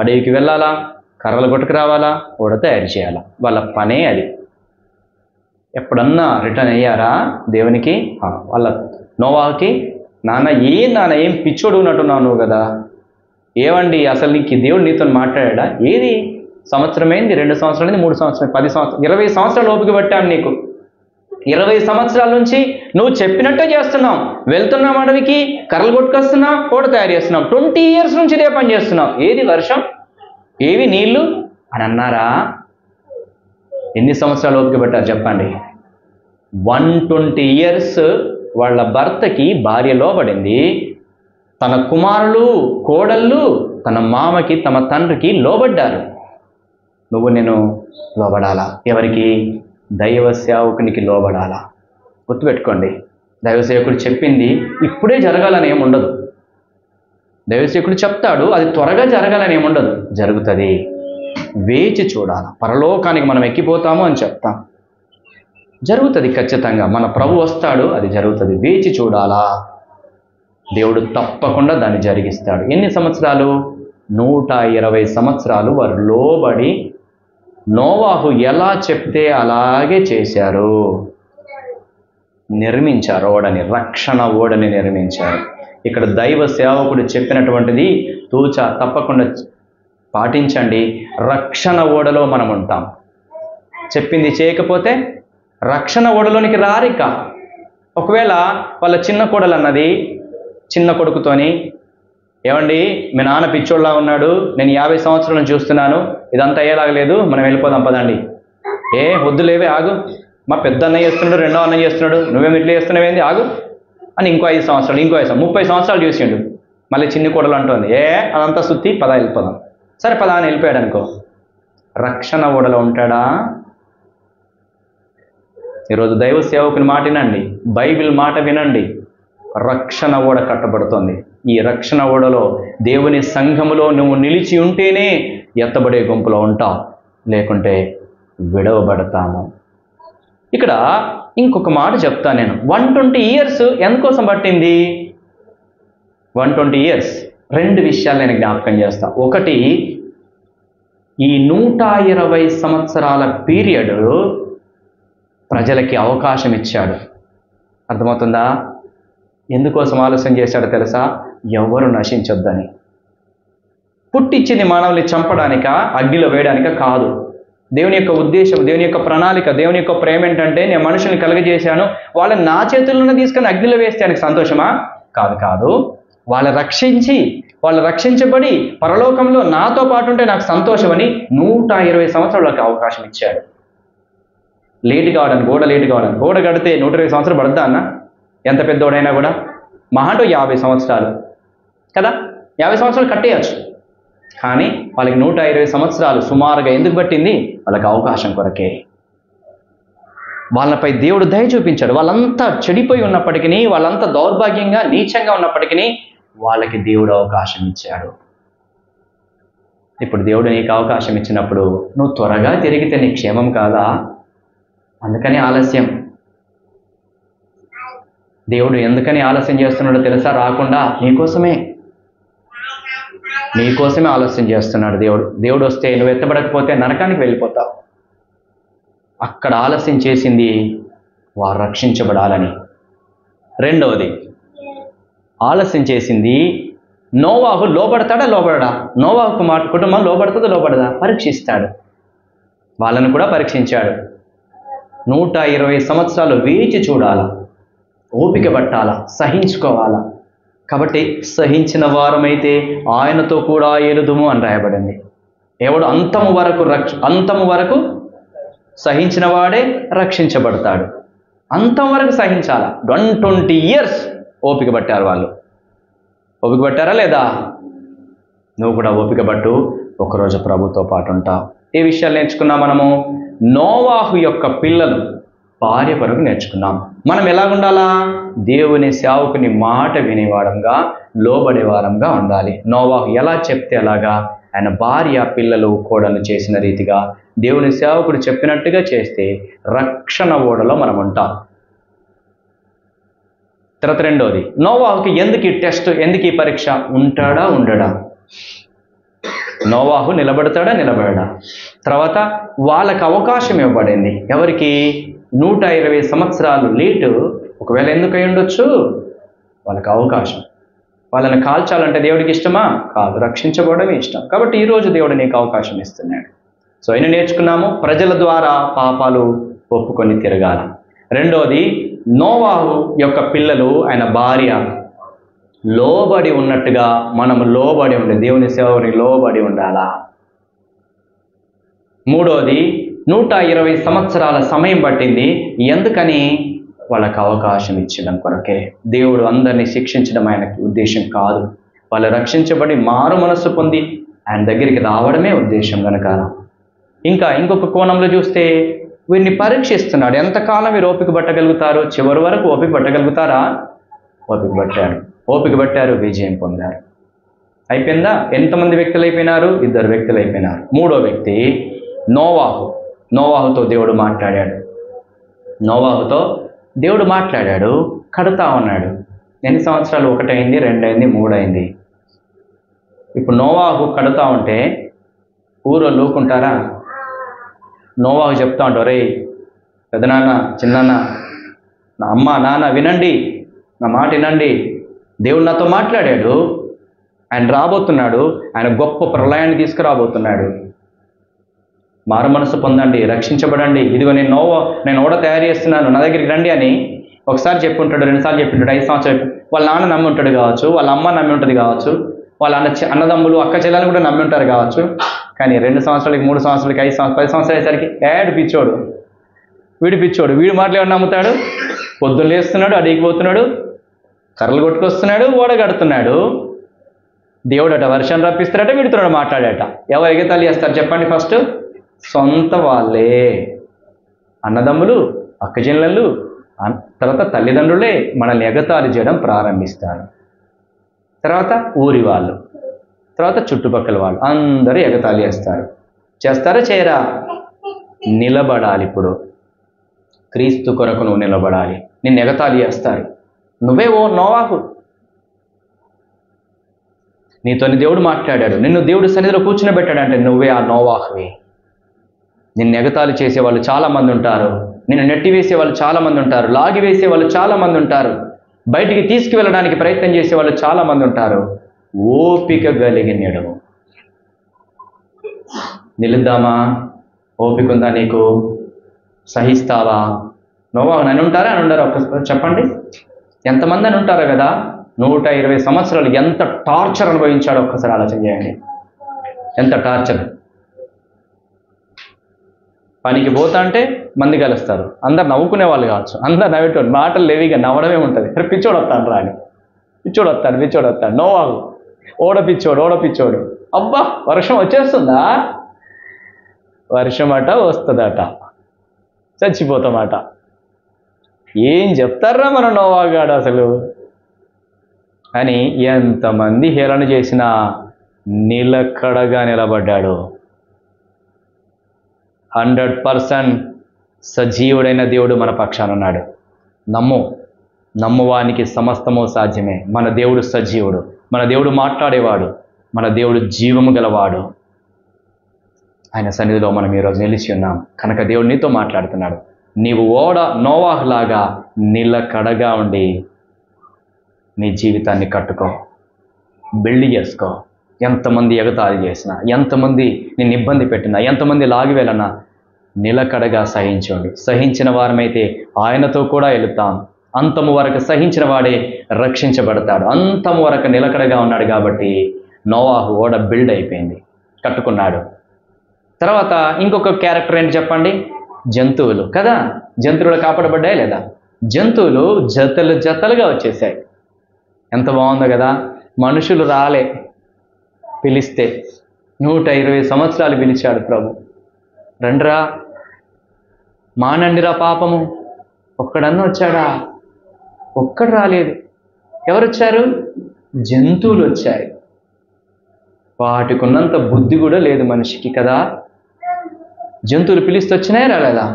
S1: అడవికి వెళ్ళాలా, కర్రలు కొట్టుకు రావాలా, ఓడ తయారు చేయాలా. వాళ్ళ పనే అది. ఎప్పుడన్నా రిటర్న్ అయ్యారా దేవునికి? వాళ్ళ నోవాకి, నాన్న ఏం పిచ్చోడు ఉన్నట్టున్నావు నువ్వు కదా, ఏమండి అసలు నీకు దేవుడు నీతో మాట్లాడా? ఏది సంవత్సరం అయింది, 2 సంవత్సరాలు, 3 సంవత్సరాలు, 10 సంవత్సరాలు, 20 సంవత్సరాలు ఓపిక పట్టాను నీకు. 20 సంవత్సరాల నుంచి నువ్వు చెప్పినట్టే చేస్తున్నావు. వెళ్తున్నావు అడవికి, కర్రలు కొట్టుకొస్తున్నావు, ఓడ తయారు చేస్తున్నావు. 20 years నుంచి ఇదే పని చేస్తున్నావు. ఏది వర్షం, ఏవి నీళ్లు అని అన్నారా? ఎన్ని సంవత్సరాలు ఓపిక పట్టారు చెప్పండి? 120 years వాళ్ళ భర్తకి భార్య లోబడింది. తన కుమారులు, కోడళ్ళు తన మామకి, తమ తండ్రికి లోబడ్డారు. నేను లోబడాలా? ఎవరికి? దైవ సేవకునికి లోబడాలా? గుర్తుపెట్టుకోండి, దైవ సేవకుడు చెప్పింది ఇప్పుడే జరగాలని ఏముండదు. దైవ సేవకుడు చెప్తాడు, అది త్వరగా జరగాలని ఏముండదు, జరుగుతుంది. వేచి చూడాలి. పరలోకానికి మనం ఎక్కిపోతాము అని చెప్తాం, జరుగుతుంది ఖచ్చితంగా. మన ప్రభు వస్తాడు, అది జరుగుతుంది. వేచి చూడాలా, దేవుడు తప్పకుండా దాన్ని జరిగిస్తాడు. ఎన్ని సంవత్సరాలు? 120 సంవత్సరాలు వారు లోబడి నోవాహు ఎలా చెప్తే అలాగే చేశారు. నిర్మించారు ఓడని, రక్షణ ఓడని నిర్మించారు. ఇక్కడ దైవ సేవకుడు చెప్పినటువంటిది తూచా తప్పకుండా పాటించండి. రక్షణ ఓడలో మనం ఉంటాం. చెప్పింది చేయకపోతే రక్షణ ఓడలోనికి రారిక. ఒకవేళ వాళ్ళ చిన్న కోడలు అన్నది చిన్న కొడుకుతోని, ఏమండి మీ నాన్న పిచ్చోళ్ళలా ఉన్నాడు, నేను 50 సంవత్సరాలను చూస్తున్నాను, ఇదంతా అయ్యేలాగలేదు, మనం వెళ్ళిపోదాం పదండి. వద్దులేవే, ఆగు, మా పెద్ద అన్నయ్య చేస్తున్నాడు, రెండో అన్నయ్య చేస్తున్నాడు, నువ్వేమి ఇట్లా చేస్తున్నావేంది, ఆగు అని ఇంకో 5 సంవత్సరాలు, ఇంకో 30 సంవత్సరాలు చూసిండు. మళ్ళీ చిన్ని కోడలు అంటుంది, అదంతా సుత్తి, పదా వెళ్ళిపోదాం. సరే పదా అని వెళ్ళిపోయాడు అనుకో, రక్షణ ఓడలో ఉంటాడా? ఈరోజు దైవ సేవకుని మాట వినండి, బైబిల్ మాట వినండి. రక్షణ ఓడ కట్టబడుతోంది. ఈ రక్షణ ఓడలో దేవుని సంఘములో నువ్వు నిలిచి ఉంటేనే ఎత్తబడే గుంపులో ఉంటావు, లేకుంటే విడవబడతాము. ఇక్కడ ఇంకొక మాట చెప్తాను నేను. 120 years ఎందుకోసం పట్టింది? 120 years 2 విషయాలు నేను జ్ఞాపకం చేస్తా. ఒకటి, ఈ 120 సంవత్సరాల పీరియడ్ ప్రజలకి అవకాశం ఇచ్చాడు. అర్థమవుతుందా? ఎందుకోసం ఆలస్యం చేశాడో తెలుసా? ఎవరు నశించొద్దని. పుట్టించింది మానవుల్ని చంపడానిక, అగ్నిలో వేయడానిక కాదు. దేవుని యొక్క ఉద్దేశం, దేవుని యొక్క ప్రణాళిక, దేవుని యొక్క ప్రేమ ఏంటంటే, నేను మనుషుల్ని కలుగజేశాను, వాళ్ళని నా చేతుల్లోనే తీసుకొని అగ్నిలో వేస్తే ఆయనకు సంతోషమా? కాదు. వాళ్ళు రక్షించబడి పరలోకంలో నాతో పాటు ఉంటే నాకు సంతోషమని 120 సంవత్సరాలకు అవకాశం ఇచ్చాడు. లేటు కావడానికి, గోడ కడితే 120 సంవత్సరాలు పడద్దా అన్న? ఎంత పెద్దోడైనా కూడా మహాంటో 50 సంవత్సరాలు కదా, 50 సంవత్సరాలు కట్టేయచ్చు. కానీ వాళ్ళకి 120 సంవత్సరాలు సుమారుగా ఎందుకు పట్టింది? వాళ్ళకి అవకాశం కొరకే. వాళ్ళపై దేవుడు దయ చూపించాడు. వాళ్ళంతా చెడిపోయి ఉన్నప్పటికీ, వాళ్ళంతా దౌర్భాగ్యంగా, నీచంగా ఉన్నప్పటికీ వాళ్ళకి దేవుడు అవకాశం ఇచ్చాడు. ఇప్పుడు దేవుడు నీకు అవకాశం ఇచ్చినప్పుడు నువ్వు త్వరగా తిరిగితే నీ క్షేమం కాదా? అందుకని ఆలస్యం. దేవుడు ఎందుకని ఆలస్యం చేస్తున్నాడో తెలుసా? రాకుండా నీకోసమే ఆలస్యం చేస్తున్నాడు దేవుడు వస్తే నువ్వు ఎత్తబడకపోతే నరకానికి వెళ్ళిపోతావు. అక్కడ ఆలస్యం చేసింది వారు రక్షించబడాలని. రెండవది, ఆలస్యం చేసింది నోవాహు లోబడడా? నోవాహు కుటుంబం లోబడదా? పరీక్షిస్తాడు. వాళ్ళను కూడా పరీక్షించాడు. 120 సంవత్సరాలు వేచి చూడాలా, ఓపిక పట్టాలా, సహించుకోవాలా. కాబట్టి సహించిన వారమైతే ఆయనతో కూడా ఏలుదుము అని రాయబడింది. ఎవడు అంతము వరకు సహించిన వాడే రక్షించబడతాడు. అంతం వరకు సహించాలా. 120 years ఓపిక పట్టారు వాళ్ళు. ఓపిక పట్టారా లేదా? నువ్వు కూడా ఓపిక పట్టు, ఒకరోజు ప్రభుతో పాటు ఉంటావు. ఏ విషయాలు నేర్చుకున్నా మనము? నోవాహు యొక్క పిల్లలు భార్య కొరకు నేర్చుకున్నాం. మనం ఎలాగుండాలా? దేవుని సేవకుని మాట వినేవారంగా, లోబడేవారంగా ఉండాలి. నోవాహు ఎలా చెప్తే అలాగా ఆయన భార్య, పిల్లలు, కోడలు చేసిన రీతిగా దేవుని సేవకుడు చెప్పినట్టుగా చేస్తే రక్షణ ఓడలో మనం ఉంటాం. తర్వాత రెండోది, నోవాహుకి ఎందుకు ఈ టెస్ట్, ఎందుకు ఈ పరీక్ష? ఉంటాడా ఉండడా? నోవాహు నిలబడతాడా నిలబడడా? తర్వాత వాళ్ళకి అవకాశం ఇవ్వబడింది. ఎవరికి? 120 సంవత్సరాలు లేటు. ఒకవేళ ఎందుకు అయి ఉండొచ్చు? వాళ్ళకి అవకాశం. వాళ్ళని కాల్చాలంటే దేవుడికి ఇష్టమా? కాదు, రక్షించబడమే ఇష్టం. కాబట్టి ఈరోజు దేవుడు నీకు అవకాశం ఇస్తున్నాడు. సో అయినా నేర్చుకున్నాము, ప్రజల ద్వారా పాపాలు ఒప్పుకొని తిరగాల. రెండోది, నోవాహు యొక్క పిల్లలు, ఆయన భార్య లోబడి ఉన్నట్టుగా మనం లోబడి ఉండి దేవుని సేవని లోబడి ఉండాలా. మూడోది, 120 సంవత్సరాల సమయం పట్టింది. ఎందుకని? వాళ్ళకు అవకాశం ఇచ్చడం కొరకే. దేవుడు అందరినీ శిక్షించడం ఆయనకి ఉద్దేశం కాదు. వాళ్ళు రక్షించబడి మారు మనస్సు పొంది ఆయన దగ్గరికి రావడమే ఉద్దేశం కనుక. ఇంకొక కోణంలో చూస్తే వీరిని పరీక్షిస్తున్నాడు. ఎంతకాలం వీరు ఓపిక పట్టగలుగుతారు? చివరి వరకు ఓపిక పట్టగలుగుతారా? ఓపిక పట్టారు, విజయం పొందారు. అయిపోయిందా? ఎంతమంది వ్యక్తులు అయిపోయినారు? 2 వ్యక్తులు అయిపోయినారు. మూడో వ్యక్తి నోవాహుతో దేవుడు మాట్లాడాడు. కడుతా ఉన్నాడు. ఎన్ని సంవత్సరాలు? 1 అయింది, 2 అయింది, 3 అయింది. ఇప్పుడు నోవాహు కడుతా ఉంటే ఊరోళ్ళు ఊరుకుంటారా? నోవాహు చెప్తా ఉంటారు, రే పెదనాన్న, చిన్నాన్న, నా అమ్మ నాన్న వినండి, నా మాట వినండి, దేవుడు నాతో మాట్లాడాడు, ఆయన రాబోతున్నాడు, ఆయన గొప్ప ప్రళయాన్ని తీసుకురాబోతున్నాడు, మారు మనసు పొందండి, రక్షించబడండి, ఇదిగో నేను ఓడ తయారు చేస్తున్నాను, నా దగ్గరికి రండి అని ఒకసారి చెప్పుంటాడు, 2 సార్లు చెప్పుంటాడు, 5 సంవత్సరాలు వాళ్ళ నాన్న నమ్మి ఉంటాడు కావచ్చు, వాళ్ళ అమ్మ నమ్మి ఉంటుంది కావచ్చు, వాళ్ళ అన్నదమ్ములు అక్క చెల్లెలు కూడా నమ్మి ఉంటారు కావచ్చు. కానీ 2 సంవత్సరాలకి, 3 సంవత్సరాలకి, 5 సంవత్సరాలు, 10 సంవత్సరాలు అయ్యేసరికి వీడు పిచ్చోడు, వీడు మాటలు ఎవరు నమ్ముతాడు? పొద్దున్న లేస్తున్నాడు, అడిగిపోతున్నాడు, కర్రలు కొట్టుకొస్తున్నాడు, ఓడ కడుతున్నాడు, దేవుడట వర్షం రప్పిస్తాడట, వీడితో మాట్లాడట. ఎవరు ఎగతాళి చేస్తారు చెప్పండి? ఫస్ట్ సొంత వాళ్ళే, అన్నదమ్ములు, అక్కచెల్లెళ్ళు, తర్వాత తల్లిదండ్రులే మనల్ని ఎగతాళి చేయడం ప్రారంభిస్తారు. తర్వాత ఊరి వాళ్ళు, తర్వాత చుట్టుపక్కల వాళ్ళు అందరూ ఎగతాళి చేస్తారా చేయరా? నిలబడాలి. ఇప్పుడు క్రీస్తు కొరకు నువ్వు నిలబడాలి. నిన్ను ఎగతాళి చేస్తారు, నువ్వే నోవాహు, నీతోని దేవుడు మాట్లాడాడు, నిన్ను దేవుడు సన్నిధిలో కూర్చునబెట్టాడంటే నువ్వే ఆ నోవాహువే. నిన్ను ఎగతాళి చేసేవాళ్ళు చాలామంది ఉంటారు, నిన్ను నెట్టి వేసేవాళ్ళు చాలామంది ఉంటారు, లాగి వేసేవాళ్ళు చాలామంది ఉంటారు, బయటికి తీసుకువెళ్ళడానికి ప్రయత్నం చేసేవాళ్ళు చాలామంది ఉంటారు. ఓపిక కలిగినడు నిలుద్దామా? ఓపిక ఉందా నీకు? సహిస్తావా? నోవాహు అని ఉంటారా? అని ఉండరా? ఒక్కసారి చెప్పండి. ఎంతమంది అని ఉంటారో కదా. 120 సంవత్సరాలు ఎంత టార్చర్ అనుభవించాడో ఒక్కసారి ఆలోచన చేయండి. ఎంత టార్చర్. పనికి పోతా అంటే మంది కలుస్తారు, అందరు నవ్వుకునే వాళ్ళు కావచ్చు, అందరు నవ్వేటోడు, మాటలు లేవిగా నవ్వడమే ఉంటుంది. పిచ్చోడు వస్తాడు రాని, పిచ్చోడు వస్తాడు. నోవాహు ఓడ పిచ్చోడు. అబ్బా వర్షం వచ్చేస్తుందా? వర్షం అట వస్తుందట, చచ్చిపోతామట. ఏం చెప్తారా మన నోవాహు గాడు అసలు అని. ఎంతమంది హేళన చేసినా నిలకడగా నిలబడ్డాడు. 100% సజీవుడైన దేవుడు మన పక్షాన ఉన్నాడు. నమ్మువానికి సమస్తము సాధ్యమే. మన దేవుడు సజీవుడు, మన దేవుడు మాట్లాడేవాడు, మన దేవుడు జీవము గలవాడు. ఆయన సన్నిధిలో మనం ఈరోజు నిలిచి ఉన్నాం కనుక దేవుడు నీతో మాట్లాడుతున్నాడు. నీవు నోవాహు లాగా నిలకడగా ఉండి నీ జీవితాన్ని కట్టుకో, బిల్డ్ చేసుకో. ఎంతమంది ఎగతాళి చేసినా, ఎంతమంది నిన్ను ఇబ్బంది పెట్టినా, ఎంతమంది లాగివెళ్ళనా నిలకడగా సహించండి. సహించిన వారమైతే ఆయనతో కూడా వెళుతాం. అంతము వరకు సహించిన వాడే రక్షించబడతాడు. అంతము వరకు నిలకడగా ఉన్నాడు కాబట్టి నోవాహు ఓడ బిల్డ్ అయిపోయింది, కట్టుకున్నాడు. తర్వాత ఇంకొక క్యారెక్టర్ ఏంటి చెప్పండి? జంతువులు కదా. జంతువులు కాపాడబడ్డాయి లేదా? జంతువులు జతలుగా వచ్చేసాయి. ఎంత బాగుందో కదా. మనుషులు రాలే, పిలిస్తే 120 సంవత్సరాలు పిలిచాడు ప్రభు. రండిరా, మానండిరా పాపము, ఒక్కడన్నా వచ్చాడా? ఒక్కడు రాలేదు. ఎవరు వచ్చారు? జంతువులు వచ్చాయి. వాటికి ఉన్నంత బుద్ధి కూడా లేదు మనిషికి కదా. జంతువులు పిలిస్తే వచ్చినాయి, రాలేదా?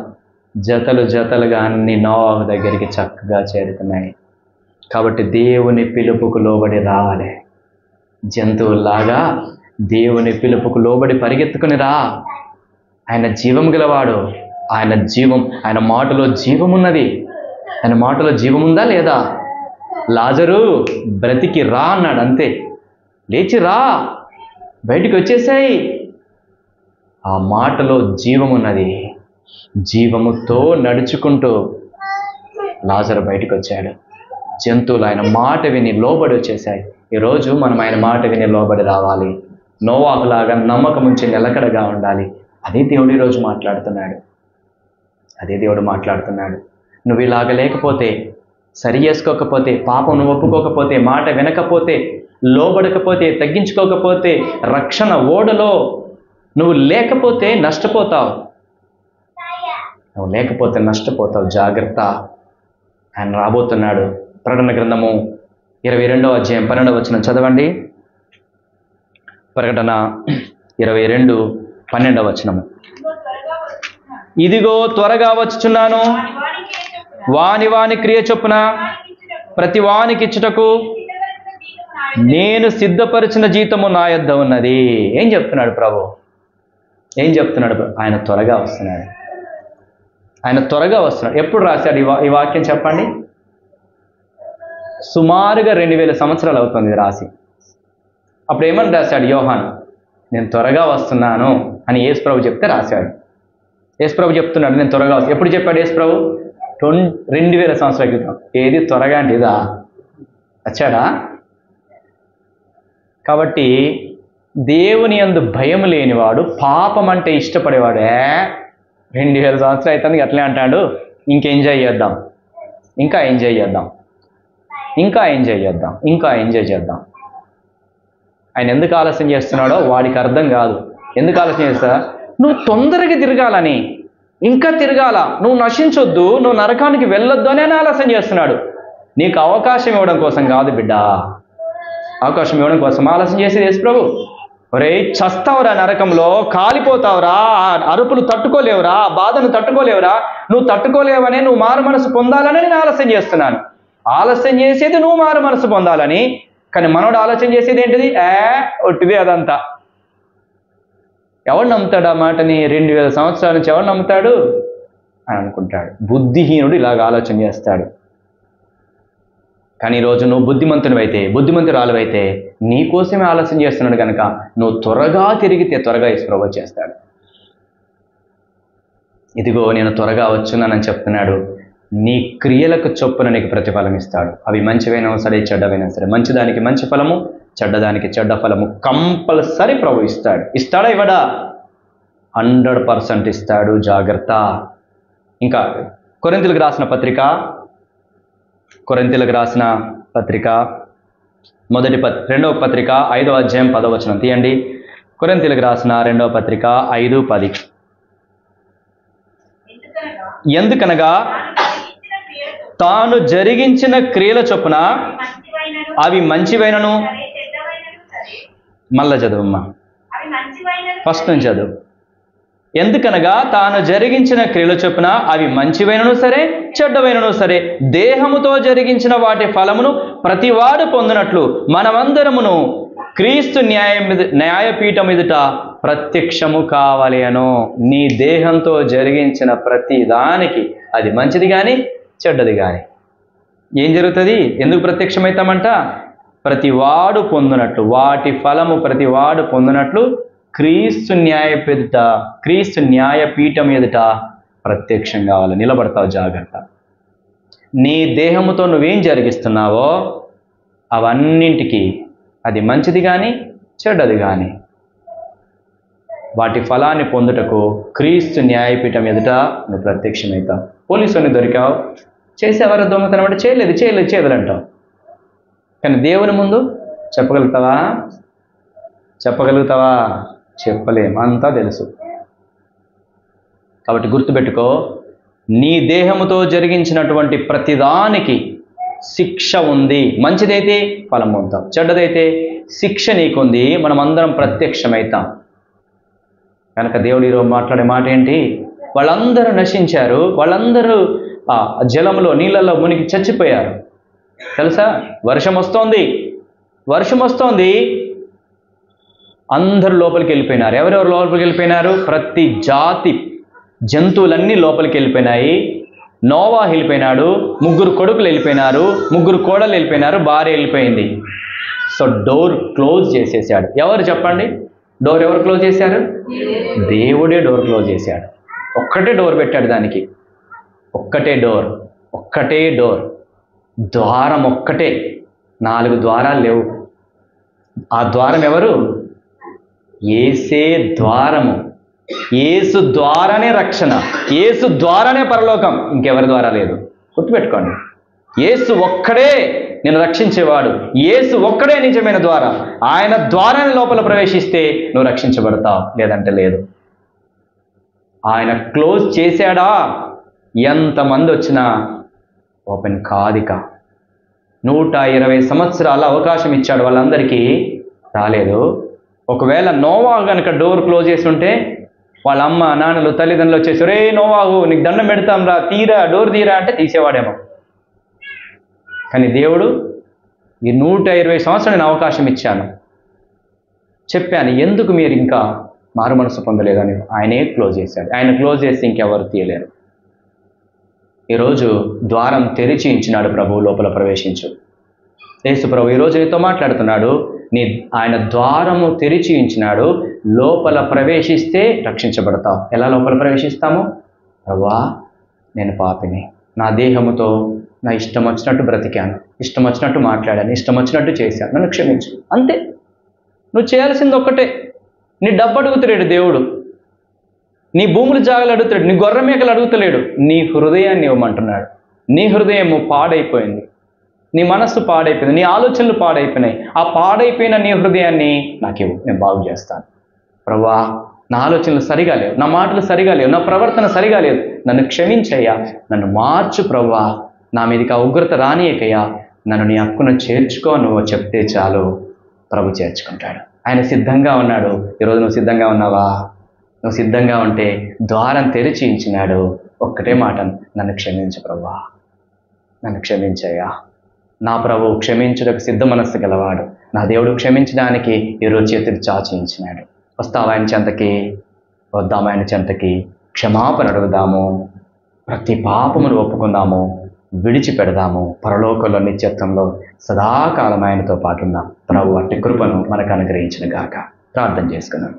S1: జతలు జతలుగా అన్ని నోవహు దగ్గరికి చక్కగా చేరుతున్నాయి. కాబట్టి దేవుని పిలుపుకు లోబడి రావాలి. జంతువుల్లాగా దేవుని పిలుపుకు లోబడి పరిగెత్తుకుని రా. ఆయన జీవం గలవాడు. ఆయన మాటలో జీవం ఉన్నది. ఆయన మాటలో జీవం ఉందా లేదా? లాజరు బ్రతికి రా అన్నాడు, అంతే. లేచి రా, బయటికి వచ్చేసాయి. ఆ మాటలో జీవం ఉన్నది. జీవముతో నడుచుకుంటూ లాజరు బయటికి వచ్చాడు. జంతువులు ఆయన మాట విని లోబడి వచ్చేసాయి. ఈరోజు మనం ఆయన మాట విని లోబడి రావాలి. నోవాహులాగా నమ్మకం ఉంచి నిలకడగా ఉండాలి. అదే దేవుడు ఈరోజు మాట్లాడుతున్నాడు. నువ్వు ఇలాగ లేకపోతే, సరి చేసుకోకపోతే, పాపం నువ్వు ఒప్పుకోకపోతే, మాట వినకపోతే, లోబడకపోతే, తగ్గించుకోకపోతే, రక్షణ ఓడలో నువ్వు లేకపోతే నష్టపోతావు. జాగ్రత్త. ఆయన రాబోతున్నాడు. ప్రకటన గ్రంథము 22వ అధ్యాయం 12వ వచనం చదవండి. ప్రకటన 22:12 వచనము. ఇదిగో త్వరగా వచ్చుచున్నాను, వాని క్రియ చొప్పున ప్రతి వానికి ఇచ్చుటకు నేను సిద్ధపరిచిన జీతము నా యొద్ద ఉన్నది. ఏం చెప్తున్నాడు ప్రభు? ఆయన త్వరగా వస్తున్నాడు. ఎప్పుడు రాశాడు ఈ వాక్యం చెప్పండి? సుమారుగా 2000 సంవత్సరాలు అవుతుంది రాసి. అప్పుడు ఏమని రాశాడు యోహాను? నేను త్వరగా వస్తున్నాను అని యేసు ప్రభు చెప్తే రాశాడు. యేసు ప్రభు చెప్తున్నాడు నేను త్వరగా వస్తాను. ఎప్పుడు చెప్పాడు యేసు ప్రభు? 2000 సంవత్సరాల క్రితం. ఏది త్వరగా అంటే ఇదా? వచ్చాడా? కాబట్టి దేవుని యందు భయం లేనివాడు, పాపం అంటే ఇష్టపడేవాడే 2000 సంవత్సరాలు అవుతుంది అట్లే అంటాడు. ఇంకా ఎంజాయ్ చేద్దాం. ఆయన ఎందుకు ఆలస్యం చేస్తున్నాడో వాడికి అర్థం కాదు. ఎందుకు ఆలస్యం చేస్తా? నువ్వు తొందరగా తిరగాలని, ఇంకా తిరగాల, నువ్వు నశించొద్దు, నువ్వు నరకానికి వెళ్ళొద్దు అని ఆయన ఆలస్యం చేస్తున్నాడు. నీకు అవకాశం ఇవ్వడం కోసం కాదు బిడ్డ. అవకాశం ఇవ్వడం కోసం ఆలస్యం చేసేది యేసు ప్రభు. ఒరే, చస్తావురా, నరకంలో కాలిపోతావురా, అరుపులు తట్టుకోలేవురా, బాధను తట్టుకోలేవురా. నువ్వు తట్టుకోలేవనే నువ్వు మారు మనసు పొందాలని నేను ఆలస్యం చేస్తున్నాను. ఆలస్యం చేసేది నువ్వు మారు మనసు పొందాలని. కానీ మనోడు ఆలోచన చేసేది ఏంటిది? ఒట్టిది అదంతా. ఎవడు నమ్ముతాడు ఆ మాటని? 2000 సంవత్సరాల నుంచి ఎవడు నమ్ముతాడు అని అనుకుంటాడు. బుద్ధిహీనుడు ఇలాగ ఆలోచన చేస్తాడు. కానీ ఈరోజు నువ్వు బుద్ధిమంతురాలువైతే నీ కోసమే ఆలస్యం చేస్తున్నాడు కనుక నువ్వు త్వరగా తిరిగితే త్వరగా యేసు ప్రభువు చేస్తాడు. ఇదిగో నేను త్వరగా వచ్చున్నానని చెప్తున్నాడు. నీ క్రియలకు చొప్పున నీకు ప్రతిఫలం ఇస్తాడు. అవి మంచివైనా సరే, చెడ్డవైనా సరే. మంచిదానికి మంచి ఫలము, చెడ్డదానికి చెడ్డ ఫలము కంపల్సరీ ప్రభు ఇస్తాడు. ఇస్తాడా ఇవ్వడా? 100% ఇస్తాడు. జాగ్రత్త. ఇంకా కొరింథీయులకు రాసిన పత్రిక రెండవ పత్రిక 5వ అధ్యాయం 10వ వచనం తీయండి. కొరింథీయులకు రాసిన 2వ పత్రిక 5:10. ఎందుకనగా తాను జరిగించిన క్రియల చొప్పున అవి మంచివైనను, మళ్ళా చదువమ్మా, ఫస్ట్ నుంచి చదువు. ఎందుకనగా తాను జరిగించిన క్రియల చొప్పున అవి మంచివైనను సరే, చెడ్డవైనను సరే, దేహముతో జరిగించిన వాటి ఫలమును ప్రతివాడు పొందినట్లు మనమందరమును క్రీస్తు న్యాయపీఠం ఎదుట ప్రత్యక్షము కావాలి అను. నీ దేహంతో జరిగించిన ప్రతి దానికి, అది మంచిది కానీ చెడ్డది కానీ, ఏం జరుగుతుంది? ఎందుకు ప్రత్యక్షమవుతామంట? ప్రతివాడు పొందినట్లు, వాటి ఫలము ప్రతివాడు పొందినట్లు క్రీస్తు న్యాయపీఠం ఎదుట ప్రత్యక్షం కావాలి. నిలబడతావు. జాగ్రత్త. నీ దేహముతో నువ్వేం జరిగిస్తున్నావో అవన్నింటికి, అది మంచిది కానీ చెడ్డది కానీ, వాటి ఫలాన్ని పొందుటకు క్రీస్తు న్యాయపీఠం ఎదుట నువ్వు ప్రత్యక్షమవుతావు. పోలీసుని దొరికావు, చేసేవారు దొంగతనం అంటే చేయలేదు అంటావు. కానీ దేవుని ముందు చెప్పగలుగుతావా? చెప్పలేం, అంతా తెలుసు. కాబట్టి గుర్తుపెట్టుకో, నీ దేహముతో జరిగించినటువంటి ప్రతిదానికి శిక్ష ఉంది. మంచిదైతే ఫలం పొందుతాం, చెడ్డదైతే శిక్ష నీకుంది. మనం అందరం ప్రత్యక్షమవుతాం. కనుక దేవుడు ఈరోజు మాట్లాడే మాట ఏంటి? వాళ్ళందరూ నశించారు, వాళ్ళందరూ ఆ జలంలో నీళ్ళల్లో మునిగి చచ్చిపోయారు. తెలుసా? వర్షం వస్తోంది, అందరూ లోపలికి వెళ్ళిపోయినారు. ఎవరెవరు లోపలికి వెళ్ళిపోయినారు? ప్రతి జాతి జంతువులన్నీ లోపలికి వెళ్ళిపోయినాయి. నోవా వెళ్ళిపోయినాడు, 3 కొడుకులు వెళ్ళిపోయినారు, 3 కోడలు వెళ్ళిపోయినారు, భార్య వెళ్ళిపోయింది. సో డోర్ క్లోజ్ చేసేసాడు. ఎవరు చెప్పండి? డోర్ ఎవరు క్లోజ్ చేశారు? దేవుడే డోర్ క్లోజ్ చేశాడు. ఒక్కటే డోర్ పెట్టాడు దానికి. ఒక్కటే డోర్, ద్వారం ఒక్కటే, 4 ద్వారాలు లేవు. ఆ ద్వారం ఎవరు? యేసే ద్వారము. యేసు ద్వారానే రక్షణ, యేసు ద్వారానే పరలోకం, ఇంకెవరి ద్వారా లేదు. గుర్తుపెట్టుకోండి, యేసు ఒక్కడే నేను రక్షించేవాడు, యేసు ఒక్కడే నిజమైన ద్వారం. ఆయన ద్వారాన్ని లోపల ప్రవేశిస్తే నువ్వు రక్షించబడతావు, లేదంటే లేదు. ఆయన క్లోజ్ చేశాడా? ఎంతమంది వచ్చినా ఓపెన్ కాదిక. 120 సంవత్సరాల అవకాశం ఇచ్చాడు, వాళ్ళందరికీ రాలేదు. ఒకవేళ నోవా కనుక డోర్ క్లోజ్ చేసి ఉంటే వాళ్ళ అమ్మ నాన్నలు తల్లిదండ్రులు వచ్చేసి, రే నోవాహు నీకు దండం పెడతాం రా, తీరా డోర్ తీరా అంటే తీసేవాడేమో. కానీ దేవుడు ఈ 120 సంవత్సరాలు నేను అవకాశం ఇచ్చాను, చెప్పాను, ఎందుకు మీరు ఇంకా మారు మనసు పొందలేదని ఆయనే క్లోజ్ చేశాడు. ఆయన క్లోజ్ చేస్తే ఇంకెవరు తీయలేరు. ఈరోజు ద్వారం తెరిచి ఉంచినాడు ప్రభువు, లోపల ప్రవేశించు. యేసు ప్రభు ఈరోజు నీతో మాట్లాడుతున్నాడు. ఆయన ద్వారము తెరిచి ఉంచినాడు, లోపల ప్రవేశిస్తే రక్షించబడతావు. ఎలా లోపల ప్రవేశిస్తాము? ప్రభువా నేను పాపిని, నా దేహముతో నా ఇష్టం వచ్చినట్టు బ్రతికాను, ఇష్టం వచ్చినట్టు మాట్లాడాను, ఇష్టం వచ్చినట్టు చేశాను, నన్ను క్షమించు. అంతే. నువ్వు చేయాల్సింది ఒక్కటే. నీ డబ్బు అడుగుతలేడు దేవుడు, నీ భూములు జాగాలు అడుగుతాడు, నీ గొర్రె మేకలు అడుగుతలేడు, నీ హృదయాన్ని ఇవ్వమంటున్నాడు. నీ హృదయము పాడైపోయింది, నీ మనస్సు పాడైపోయింది, నీ ఆలోచనలు పాడైపోయినాయి. ఆ పాడైపోయిన నీ హృదయాన్ని నాకు ఇవ్వు, నేను బాగు చేస్తాను. ప్రభువా నా ఆలోచనలు సరిగా లేవు, నా మాటలు సరిగా లేవు, నా ప్రవర్తన సరిగా లేదు, నన్ను క్షమించయ్యా, నన్ను మార్చు ప్రభువా, నా మీదకి ఆ ఉగ్రత రానియకయ్యా, నన్ను నీ హక్కును చేర్చుకో. నువ్వు చెప్తే చాలు, ప్రభు చేర్చుకుంటాడు. ఆయన సిద్ధంగా ఉన్నాడు. ఈరోజు నువ్వు సిద్ధంగా ఉన్నావా? నువ్వు సిద్ధంగా ఉంటే ద్వారం తెరిచి ఉంచినాడు. ఒక్కటే మాట, నన్ను క్షమించు ప్రభువా, నన్ను క్షమించయ్యా. నా ప్రభు క్షమించుటకు సిద్ధ మనస్సు గలవాడు. నా దేవుడు క్షమించడానికి ఈరోజు చేతులు చాచి ఉంచినాడు. వస్తావా ఆయన చెంతకి? వద్దాము ఆయన చెంతకి, క్షమాపణ అడుగుదాము, ప్రతి పాపమును ఒప్పుకుందాము, విడిచిపెడదాము. పరలోకంలో నిత్యత్వంలో సదాకాలం ఆయనతో పాటు ఉన్న ప్రభు అట్టి కృపను మనకు అనుగ్రహించిన గాక. ప్రార్థన చేసుకున్నాం.